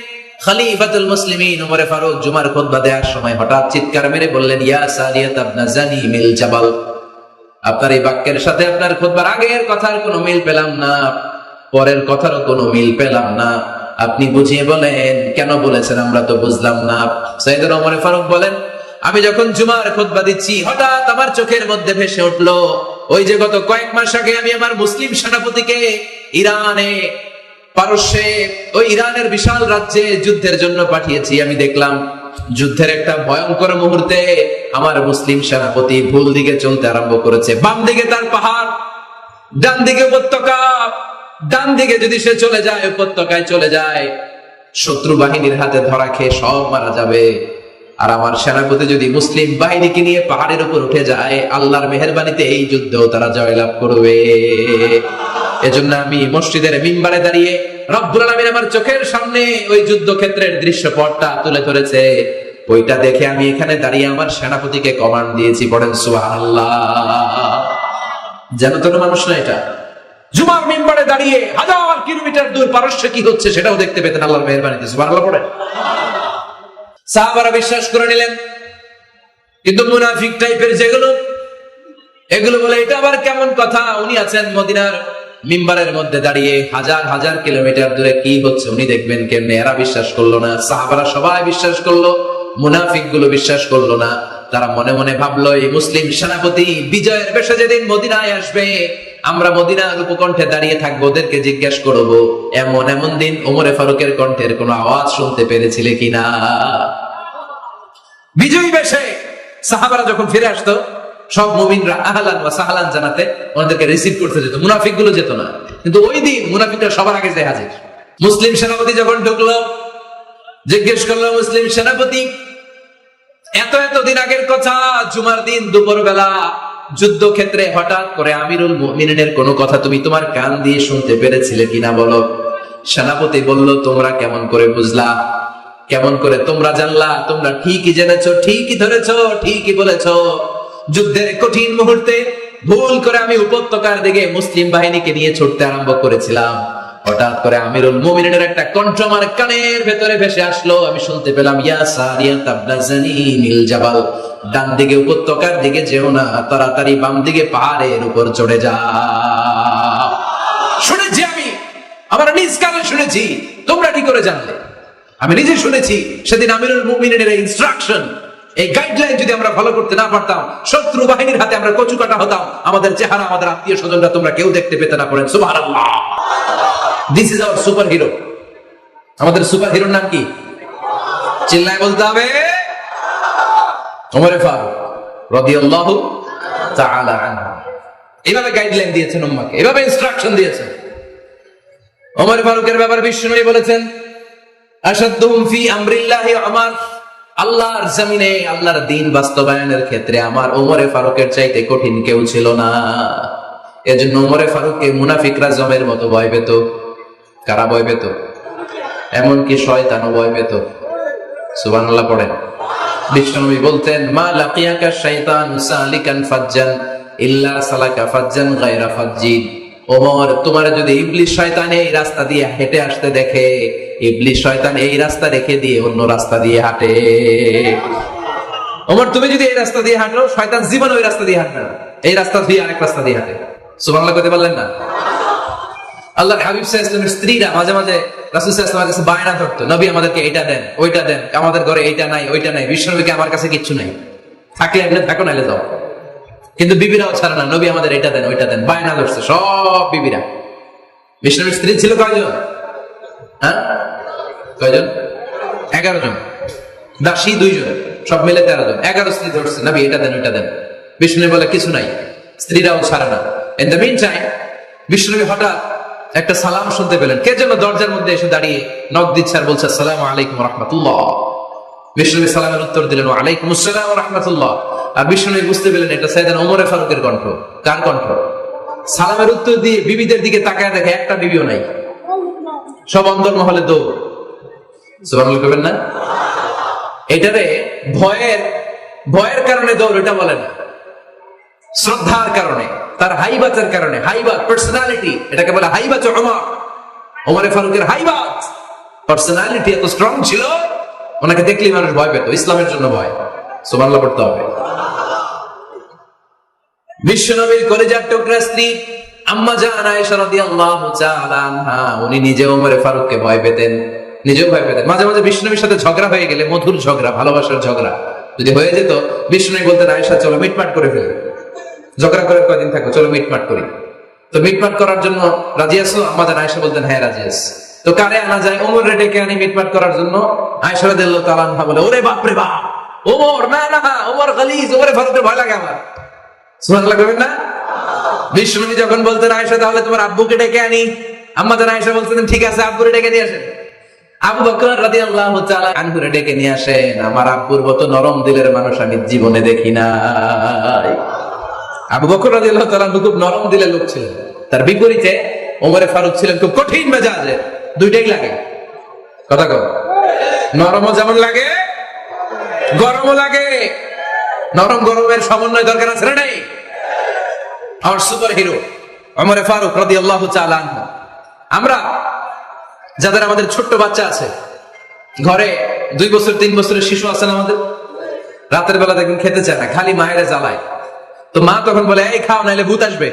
খলিফাতুল মুসলিমিন ওমর ফারুক জুমার খুতবা দেওয়ার সময় হঠাৎ চিৎকার মেরে বললেন, ইয়া সারিয়াত ইবনে জানিমিল জাবাল। আপনার এই বাক্যের সাথে আপনার খুতবার আগের কথার কোনো মিল পেলাম না, পরের কথারও কোনো মিল পেলাম না। আপনি বুঝিয়ে বলেন, কেন বলেছেন আমরা তো বুঝলাম না। সাইয়েদনা ওমর ফারুক বলেন, আমি যখন জুমার খুতবা দিচ্ছি, হঠাৎ আমার চোখের মধ্যে ভেসে উঠলো ওই যে গত কয়েক মাস আগে আমি আমার মুসলিম সেনাপতিকে ইরানে, পারস্যে, ওই ইরানের বিশাল রাজ্যে যুদ্ধের জন্য পাঠিয়েছি। আমি দেখলাম যুদ্ধের একটা ভয়ঙ্কর মুহূর্তে আমার মুসলিম সেনাপতি ভুল দিকে চলতে আরম্ভ করেছে। বাম দিকে তার পাহাড়, ডান দিকে উপত্যকা। ডান দিকে যদি সে চলে যায়, উপত্যকায় চলে যায়, শত্রু বাহিনীর হাতে ধরা খেয়ে সব মারা যাবে। আর আমার সেনাপতি যদি মুসলিম বাহিনীকে নিয়ে পাহাড়ের উপর উঠে যায়, আল্লাহর মেহেরবানিতে এই যুদ্ধেও তারা জয়লাভ করবে। এজন্য আমি মসজিদের মিম্বারে দাঁড়িয়ে রব্বুল আলামিন আমার চোখের সামনে ওই যুদ্ধক্ষেত্রের দৃশ্যপটটা তুলে ধরেছে, ওইটা দেখে আমি এখানে দাঁড়িয়ে আমার সেনাপতিকে কমান্ড দিয়েছি। পড়েন সুবহানাল্লাহ। যেন তো মানুষ না, এটা জুমার মিম্বারে দাঁড়িয়ে 1000 কিলোমিটার দূর পারস্যে কি হচ্ছে সেটাও দেখতে পেতেন আল্লাহর মেহেরবানিতে। সুবহানাল্লাহ পড়েন। সাহাবারা বিশ্বাস করে নিলেন, কিন্তু মুনাফিক টাইপের যেগুলো, এগুলো বলে এটা আবার কেমন কথা, উনি আছেন মদিনার মিম্বারের মধ্যে দাঁড়িয়ে, হাজার হাজার কিলোমিটার দূরে কি হচ্ছে উনি দেখবেন কেমনে। এরা বিশ্বাস করলো না, সাহাবারা সবাই বিশ্বাস করলো, মুনাফিক গুলো বিশ্বাস করলো না। তারা মনে মনে ভাবলো, এই মুসলিম সেনাপতি বিজয়ের বেশে যেদিন মদিনায় আসবে, আমরা মদিনার উপকণ্ঠে দাঁড়িয়ে থাকবো, ওদেরকে জিজ্ঞাসা করবো এমন এমন দিন ওমরে ফারুকের কণ্ঠের কোন আওয়াজ শুনতে পেরেছিলে কিনা। বিজয়ী বেশে সাহাবারা যখন ফিরে আসতো, সব মুমিনরা আহলান ওয়া সাহলান জানাতে ওনাদেরকে রিসিভ করতে যেত, মুনাফিক গুলো যেত না। কিন্তু ওই দিন মুনাফিকরা সবার আগে যায় হাজির। মুসলিম সেনাপতি যখন ঢুকলো, জিজ্ঞেস করলো, মুসলিম সেনাপতি, এত দিন আগের কথা, জুমার দিন দুপুর বেলা যুদ্ধক্ষেত্রে হঠাৎ করে আমিরুল মুমিনিনের কোনো কথা তুমি তোমার কান দিয়ে শুনতে পেরেছিলে কিনা বলো। সেনাপতি বলল, তোমরা কেমন করে বুঝলা, কেমন করে তোমরা জানলা? তোমরা ঠিকই জেনেছো, ঠিকই ধরেছো, ঠিকই বলেছো। যুদ্ধের কঠিন মুহূর্তে ভুল করে আমি উপত্যকার দিকে মুসলিম বাহিনীকে নিয়ে ছুটতে আরম্ভ করেছিলাম। হঠাৎ করে আমিরুল মুমিনিনের একটা কণ্ঠ আমার কানের ভেতরে ভেসে আসলো। আমি শুনতে পেলাম, ইয়া সারিয়াত ইবনে জানিমিল জাবাল, ডান দিকে উপত্যকার দিকে যেও না, তাড়াতাড়ি বাম দিকে পাহাড়ের উপর চড়ে যাও। শুনেছি আমি, আমার নিজ কানে শুনেছি। তোমরা কি করে জানলে? আমি নিজে শুনেছি। সেদিন আমিরুল মুমিনিনের ইনস্ট্রাকশন, এই গাইডলাইন যদি আমরা ফলো করতে না পারতাম, শত্রু বাহিনীর হাতে আমরা কচু কাটা হতাম। আমাদের চেহারা, আমাদের আত্মীয় স্বজনরা তোমরা কেউ দেখতে পেতে না। পড়েন সুবহানাল্লাহ। This is our super hero. আমাদের সুপার হিরোর নাম কি? চিল্লায় বলতে হবে, ওমর ফারুক রাদিয়াল্লাহু তাআলা আনহু। এইভাবে গাইডলাইন দিয়েছেন উম্মাহকে, এইভাবে ইনস্ট্রাকশন দিয়েছেন। ওমর ফারুকের ব্যাপারে বিশ্বনবী বলেছেন, আশাদ্দুহুম ফি আমরিল্লাহি উমর, আল্লাহর জমিনে আল্লাহর দ্বীন বাস্তবায়নের ক্ষেত্রে আমার ওমরে ফারুকের চাইতে কঠিন কেউ ছিল না। এজন্য ওমরে ফারুককে মুনাফিকরা জমের মতো ভয় পেত। কারা ভয় পেত? এমনকি শয়তানও ভয় পেত। সুবহানাল্লাহ পড়েন। বিশ্বনবী বলতেন, মা লাকিয়াকা শাইতান সালিকান ফাজ্জান ইল্লা সালাকা ফাজ্জান গায়রা ফাজ্জিন। ওমর, তোমার যদি ইবলিস শয়তান এই রাস্তা দিয়ে হেঁটে আসতে দেখে, ইবলিস শয়তান এই রাস্তা রেখে দিয়ে অন্য রাস্তা দিয়ে হাঁটে। ওমর, তুমি যদি এই রাস্তা দিয়ে হাঁটো, শয়তান জীবন ওই রাস্তা দিয়ে হাঁটবে না, এই রাস্তা দিয়ে আরেক রাস্তা দিয়ে হাঁটে। সুবহানাল্লাহ কইতে পারলেন না? আল্লাহর হাবিব সাল্লাল্লাহু আলাইহি ওয়াসাল্লামের স্ত্রীরা মাঝে মাঝে রাসূল সাল্লাল্লাহু আলাইহি ওয়াসাল্লামের কাছে বায়না ধরতো, নবী আমাদেরকে এইটা দেন, ওইটা দেন, আমাদের ঘরে এইটা নাই, ওইটা নাই। বিশ্বনবীকে, আমার কাছে কিচ্ছু নাই, থাকলে এমনি থাকো, নাইলে যাও। কিন্তু বিবিরাও ছাড়ে না, নবী আমাদের এটা দেন, ওইটা দেন, বায়না ধরছে সব বিবিরা। বিশ্বনবীর স্ত্রী ছিল কয়জন? হ্যাঁ, কয়জন? 11 জন। দাসী 2 জন, সব মিলে 13 জন। 11 স্ত্রী ধরছে, নবী এটা দেন, ওইটা দেন। বিষ্ণু বলে কিছু নাই, স্ত্রীরাও ছাড়ে না। In the meantime Bishnu হঠাৎ একটা সালাম শুনতে পেলেন। কে যেন দরজার মধ্যে এসে দাঁড়িয়ে নক দিচ্ছে আর বলছে, আসসালামু আলাইকুম রাহমাতুল্লাহ। বিষ্ণু সালামের উত্তর দিলেন, ওয়া আলাইকুম আসসালাম ওয়া রাহমাতুল্লাহ। আর বিষ্ণু বুঝতে পেলেন এটা সাইয়েদনা ওমর ফারুকের কণ্ঠ। কার কণ্ঠ? সালামের উত্তর দিয়ে বিবিদের দিকে তাকায় দেখে একটা বিবিও নাই, সব অন্দরমহলে দৌড়। সুবহানাল্লাহ কইবেন না? এটারে ভয়ের কারণে দৌড় এটা বলে না, শ্রদ্ধার কারণে, তার হাইবাতের কারণে। হাইবাত পার্সোনালিটি, এটাকে বলে হাইবাত ওমর। ওমর ফারুকের হাইবাত, পার্সোনালিটি এত স্ট্রং ছিল, ওনাকে দেখলেই মানুষ ভয় পেত, ইসলামের জন্য ভয়। সুবহানাল্লাহ পড়তে হবে। বিশ্বনবীর কলিজার টুকরা স্ত্রী আম্মা জান আয়েশা রাদিয়াল্লাহু তাআলা আনহা, উনি নিজে ওমর ফারুককে ভয় পেতেন, নিজেও ভয় পেতেন। মাঝে মাঝে বিশ্বনবীর সাথে ঝগড়া হয়ে গেলে, মধুর ঝগড়া, ভালোবাসার ঝগড়া যদি হয়ে যেত, বিশ্বনবী বলতেন, আয়েশা চলো মিটমাট করে ফেলি, ঝগড়া করে কয়দিন থাকো, চলো মিটমাট করি। তো মিটমাট করার জন্য রাজি আছো? আম্মা জান আয়েশা বলতেন, হ্যাঁ রাজি আছি। তো কারে আনা যায়? ওমর রে ডেকে আনি মিটমাট করার জন্য। আয়েশা রাদিয়াল্লাহু তাআলা আনহা বলে, ওরে বাপ রে বাপ, ওমর না না, ওমর গালিজ, ওমরে ফারুকের ভয় লাগে আমার। সুবহানাল্লাহ কইবেন না? বিশ্বনবী যখন বলতেন, আয়েশা তাহলে তোমার আব্বুকে ডেকে আনি, আম্মা জান আয়েশা বলতেন, ঠিক আছে, আব্বুরে ডেকে নিয়ে আসেন। আবু বকর রাদিয়াল্লাহু তাআলা আনহুরে ডেকে নিয়ে আসেন। আমার আব্বুর মতো নরম দিলের মানুষ আমি জীবনে দেখি নাই। আবু বকর রাদিয়াল্লাহু তাআলা খুব নরম দিলের লোক ছিলেন, তার বিপরীতে ওমরে ফারুক ছিলেন খুব কঠিন মেজাজের। দুইটাই লাগে, কথা কও। নরমও যেমন লাগে, গরমও লাগে। নরম গরমের সমন্বয় দরকার আছে না নাই? আমার সুপার হিরো ওমরে ফারুক রাদিয়াল্লাহু তাআলা আনহু। আমরা যাদের আমাদের ছোট্ট বাচ্চা আছে, ঘরে 2 বছর 3 বছরের শিশু আছেন আমাদের, রাতের বেলা দেখবেন খেতে চায় না, খালি মায়েরা জ্বালায়। তো মা তখন বলে, এই খাও, নাইলে ভূত আসবে,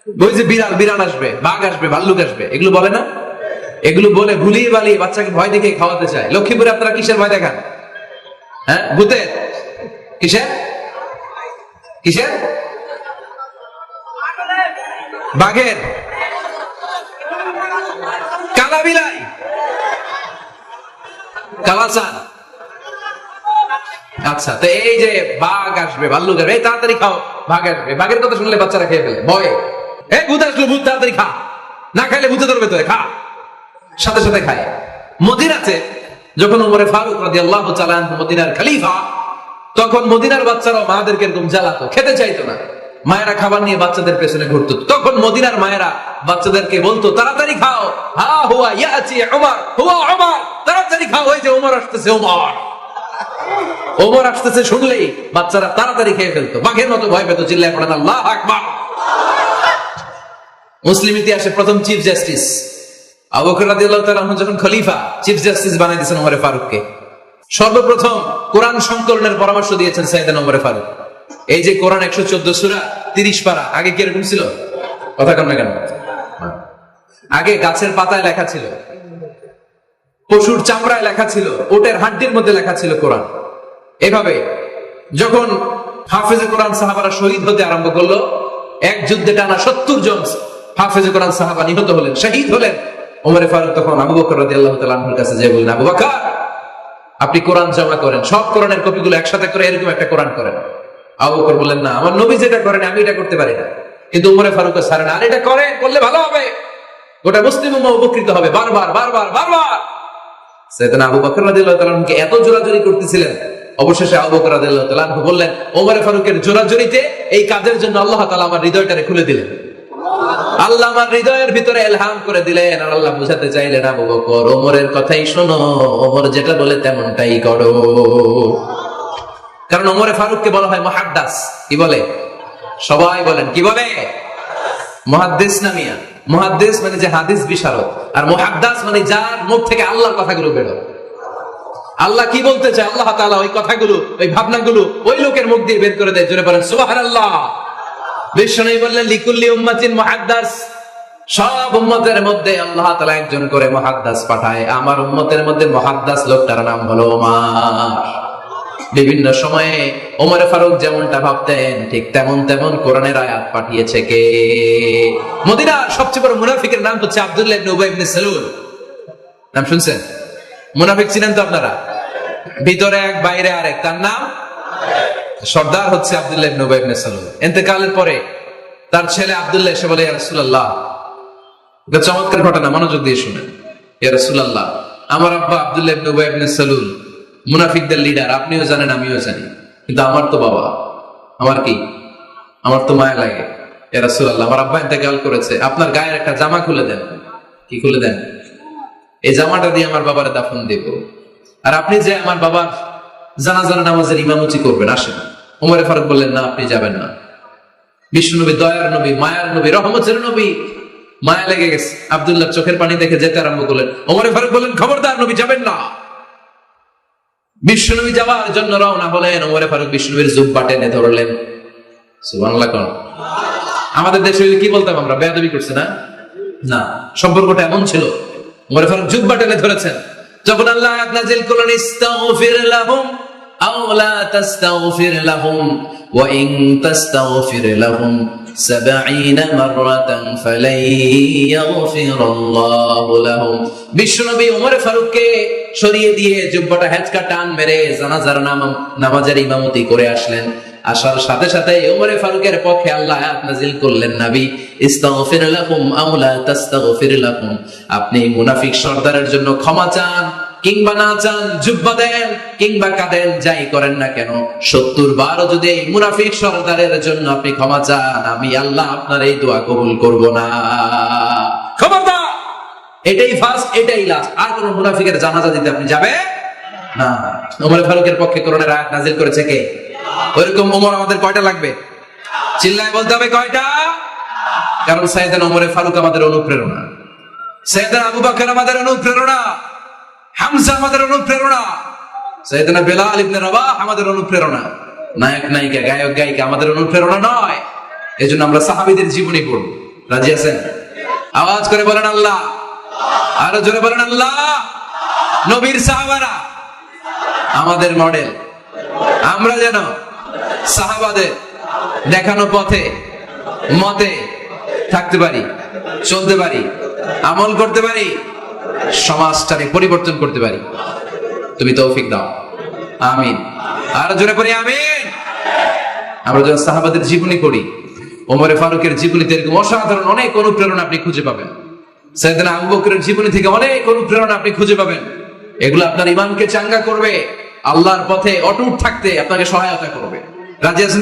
ওই যে বিড়াল আসবে, বাঘ আসবে, ভাল্লুক আসবে, এগুলো বলে না? এগুলো বলে ভুলিয়ে বালিয়ে বাচ্চাকে ভয় দেখে খাওয়াতে চায়। লক্ষ্মীপুরে আপনারা কিসের ভয় দেখান? হ্যাঁ, ভূতের? কিসের? কিসের? বাঘের? কালা বিলাই, কালাচান। আচ্ছা, তো এই যে বাঘ আসবে, ভাল্লুক আসবে, এই তাড়াতাড়ি খাও, বাঘ আসবে। বাঘের কথা শুনলে বাচ্চারা খেয়ে ফেলে, ভয়ে, এই ভূত আসলো, ভূত, তাড়াতাড়ি খা, না খাইলে ভূতে ধরবে, তো খা, সাথে সাথে খায়। মদিনাতে যখন ওমরে ফারুক রাদিয়াল্লাহু তাআলা আনহু মদিনার খলিফা, তখন মদিনার বাচ্চারাও মাদেরকে এরকম জ্বালাতো, খেতে চাইতো না। মায়েরা খাবার নিয়ে বাচ্চাদের পেছনে ঘুরতো। তখন মদিনার মায়েরা বাচ্চাদেরকে বলতো, তাড়াতাড়ি খাও, হা হুয়া ইয়াতি উমর, হুয়া উমর, তাড়াতাড়ি খাও, ওই যে ওমর আসতেছে, ওমর আসতেছে শুনলেই বাচ্চারা তাড়াতাড়ি খেয়ে ফেলতো, বাঘের মতো ভয় পেত, চিল্লায় পড়েন আল্লাহু আকবার। মুসলিম ইতিহাসে প্রথম চিফ জাস্টিস আবু বকর রাদিয়াল্লাহু তাআলা আনহু যখন খলিফা, চিফ জাস্টিস বানাই দিয়েছেন ওমর ফারুককে। সর্বপ্রথম কোরআন সংকলনের পরামর্শ দিয়েছেন সাইয়েদনা ওমর ফারুক। এই যে কোরআন 114 সূরা 30 পারা, আগে কি এরকম ছিল? কথা কন না কেন? আগে গাছের পাতায় লেখা ছিল, পশুর চামড়ায় লেখা ছিল, ওটের হাড্ডির মধ্যে লেখা ছিল কোরআন। এভাবে যখন হাফেজে কোরআন সাহাবারা শহীদ হতে আরম্ভ করলো, এক যুদ্ধে টানা 70 জন হাফেজে কোরআন সাহাবা নিহত হলেন, শহীদ হলেন। ওমরে ফারুক তখন আবু বকর রাদিয়াল্লাহু তাআলা আনহুর কাছে যেয়ে বললেন, আবু বকর, আপনি কোরআন জমা করেন, সব কোরআনের কপিগুলো একসাথে করে এরকম একটা কোরআন করেন। আবু বকর বললেন, না, আমার নবী যেটা করেন আমি এটা করতে পারি না। কিন্তু ওমরে ফারুক ছাড়েন, আর এটা করে, করলে ভালো হবে, গোটা মুসলিম উম্মাহ উপকৃত হবে। বারবার বারবার বারবার সাইয়েদনা আবু বকর রাদিয়াল্লাহু তাআলা আনহুকে এত জোরাজুরি করতেছিলেন, অবশেষে আবু বকর রাদিয়াল্লাহু তাআলা আনহু বললেন, ওমরে ফারুকের জোরাজুরিতে এই কাজের জন্য আল্লাহ তাআলা আমার হৃদয়টারে খুলে দিলেন, আল্লাহ আমার হৃদয়ের ভিতরে ইলহাম করে দিলেন। আর আল্লাহ বুঝাতে চাইলেন, আবু বকর, ওমরের কথাই শোনো, ওমর যেটা বলে তেমনটাই করো। কারণ ওমরে ফারুককে বলা হয় মুহাদ্দাস। কি বলে? সবাই বলেন কি বলে? মুহাদ্দিস না মিয়া? মুহাদ্দিস মানে যে হাদিস বিশারদ, আর মুহাদ্দাস মানে যার মুখ থেকে আল্লাহর কথাগুলো বেরোয়। আল্লাহ কি বলতে চায়, আল্লাহ তাআলা ওই কথাগুলো, ওই ভাবনাগুলো ওই লোকের মুখ দিয়ে বের করে দেয়। জোরে বলেন সুবহানাল্লাহ। বিশ্বনবী বললেন লিকুল্লি উম্মাতিন মুহাদ্দাস, সব উম্মতের মধ্যে আল্লাহ তাআলা একজন করে মুহাদ্দাস পাঠায়। আমার উম্মতের মধ্যে মুহাদ্দাস লোকটার নাম হলো ওমর। বিভিন্ন সময়ে ওমর ফারুক যেমনটা ভাবতেন ঠিক তেমন তেমন কোরআনের আয়াত পাঠিয়েছে কে? মদিনার সবচেয়ে বড় মুনাফিকের নাম হচ্ছে আব্দুল্লাহ ইবনে উবাই ইবনে সালুল। নাম শুনছেন? মুনাফিক চিনেন তো আপনারা? ভিতরে এক বাইরে আরেক, তার নাম সর্দার হচ্ছে আব্দুল্লাহ ইবনে উবাই ইবনে সালুল। ইন্তেকালের পরে তার ছেলে আব্দুল্লাহ এসে বলে, ইয়া রাসূলুল্লাহ, এটা চমৎকার ঘটনা, মনোযোগ দিয়ে শুনেন। ইয়া রাসূলুল্লাহ, আমার আব্বা আব্দুল্লাহ ইবনে উবাই ইবনে সালুল মুনাফিকদের লিডার, আপনিও জানেন আমিও জানি, কিন্তু আমার তো বাবা, আমার কি, আমার তো মায়া লাগে। ইয়া রাসূলুল্লাহ, আমার আব্বা ইন্তেকাল করেছে, আপনার গায়ের একটা জামা খুলে দেন। কি খুলে দেন? এই জামাটা দিয়ে আমার বাবার দাফন দেব, আর আপনি যে আমার বাবার জানাজার নামাজের ইমামতি করবেন, আসেন। ওমর ফারুক বললেন, না, আপনি যাবেন না। বিশ্বনবী দয়ার নবী, মায়ার নবী, রহমতের নবী, মায়া লেগে গেছে। আব্দুল্লাহ চোখের পানি দেখে যেতে আরম্ভ করলেন। ওমর ফারুক বললেন, খবরদার, নবী যাবেন না। বিশ্বনবী যাওয়ার জন্য রওনা হলেন। ওমর ফারুক বিশ্বনবীর জুব্বা টেনে ধরলেন। সুবহানাল্লাহ। কোন আমাদের দেশে কি বলতাম আমরা, বেয়াদবি করছে না? না, সম্পর্কটা এমন ছিল। ওমর ফারুক জুব্বা টেনে ধরেছেন। যখন আল্লাহ আয়াত নাযিল করলেন, ইস্তাগফির লাহুম আও লা তাস্তাগফির লাহুম ওয়া ইন তাস্তাগফির লাহুম 70 মাররাতান ফালাই ইয়াগফিরুল্লাহু লাহুম। বিশ্বনবী ওমর ফারুককে সরিয়ে দিয়ে জুব্বাটা হেঁচকা টান মেরে জানাজার নামাজের ইমামতি করে আসলেন। আসার সাথে সাথে ওমর ফারুকের পক্ষে আল্লাহ আয়াত নাযিল করলেন, নবী, ইস্তাগফির লাহুম আও লা তাস্তাগফির লাহুম, আপনি মুনাফিক সর্দারের জন্য ক্ষমা চান কিংবা না চান, জুব্বা দেন কিংবা কাঁদেন, যাই করেন না কেন, 70 বার যদি এই মুনাফিক সর্দারের জন্য আপনি ক্ষমা চান, আমি আল্লাহ আপনার এই দোয়া কবুল করব না। খবরদার, এটাই ফার্স্ট, এটাই লাস্ট, আর কোন মুনাফিকের জানাজা দিতে আপনি যাবে না। ওমর ফারুকের পক্ষে কোরআনের আয়াত নাযিল করেছে কে? ওইরকম ওমর আমাদের কয়টা লাগবে? চিল্লায় বলতে হবে কয়টা? কারণ সাইয়েদনা ওমর ফারুক আমাদের অনুপ্রেরণা, সাইয়েদনা আবু বকর আমাদের অনুপ্রেরণা, হামজা আমাদের অনুপ্রেরণা, সাইয়েদনা বেলাল ইবনে রাবাহ আমাদের অনুপ্রেরণা। নায়ক নায়িকা, গায়ক গায়িকা আমাদের অনুপ্রেরণা নয়। এজন্য আমরা সাহাবীদের জীবনী পড়ব। রাজি আছেন? আওয়াজ করে বলেন আল্লাহ। আরো জোরে বলেন আল্লাহ। নবীর সাহাবারা আমাদের মডেল। আমরা যেন সাহাবাদের দেখানো পথে মতে থাকতে পারি, চলতে পারি, আমল করতে পারি, সমাজটাকে পরিবর্তন করতে পারি। তুমি তৌফিক দাও, আমিন। আর জোরে পড়ি আমিন। আমরা যখন সাহাবাদের জীবনী পড়ি, ওমর ফারুকের জীবনীতে এরকম অসাধারণ অনেক অনুপ্রেরণা আপনি খুঁজে পাবেন। সাইয়েদনা আবু বকরের জীবনী থেকে অনেক অনুপ্রেরণা আপনি খুঁজে পাবেন। এগুলো আপনার ঈমানকে চাঙ্গা করবে, আল্লাহর পথে অটুট থাকতে আপনাকে সহায়তা করবে। রাজি আছেন?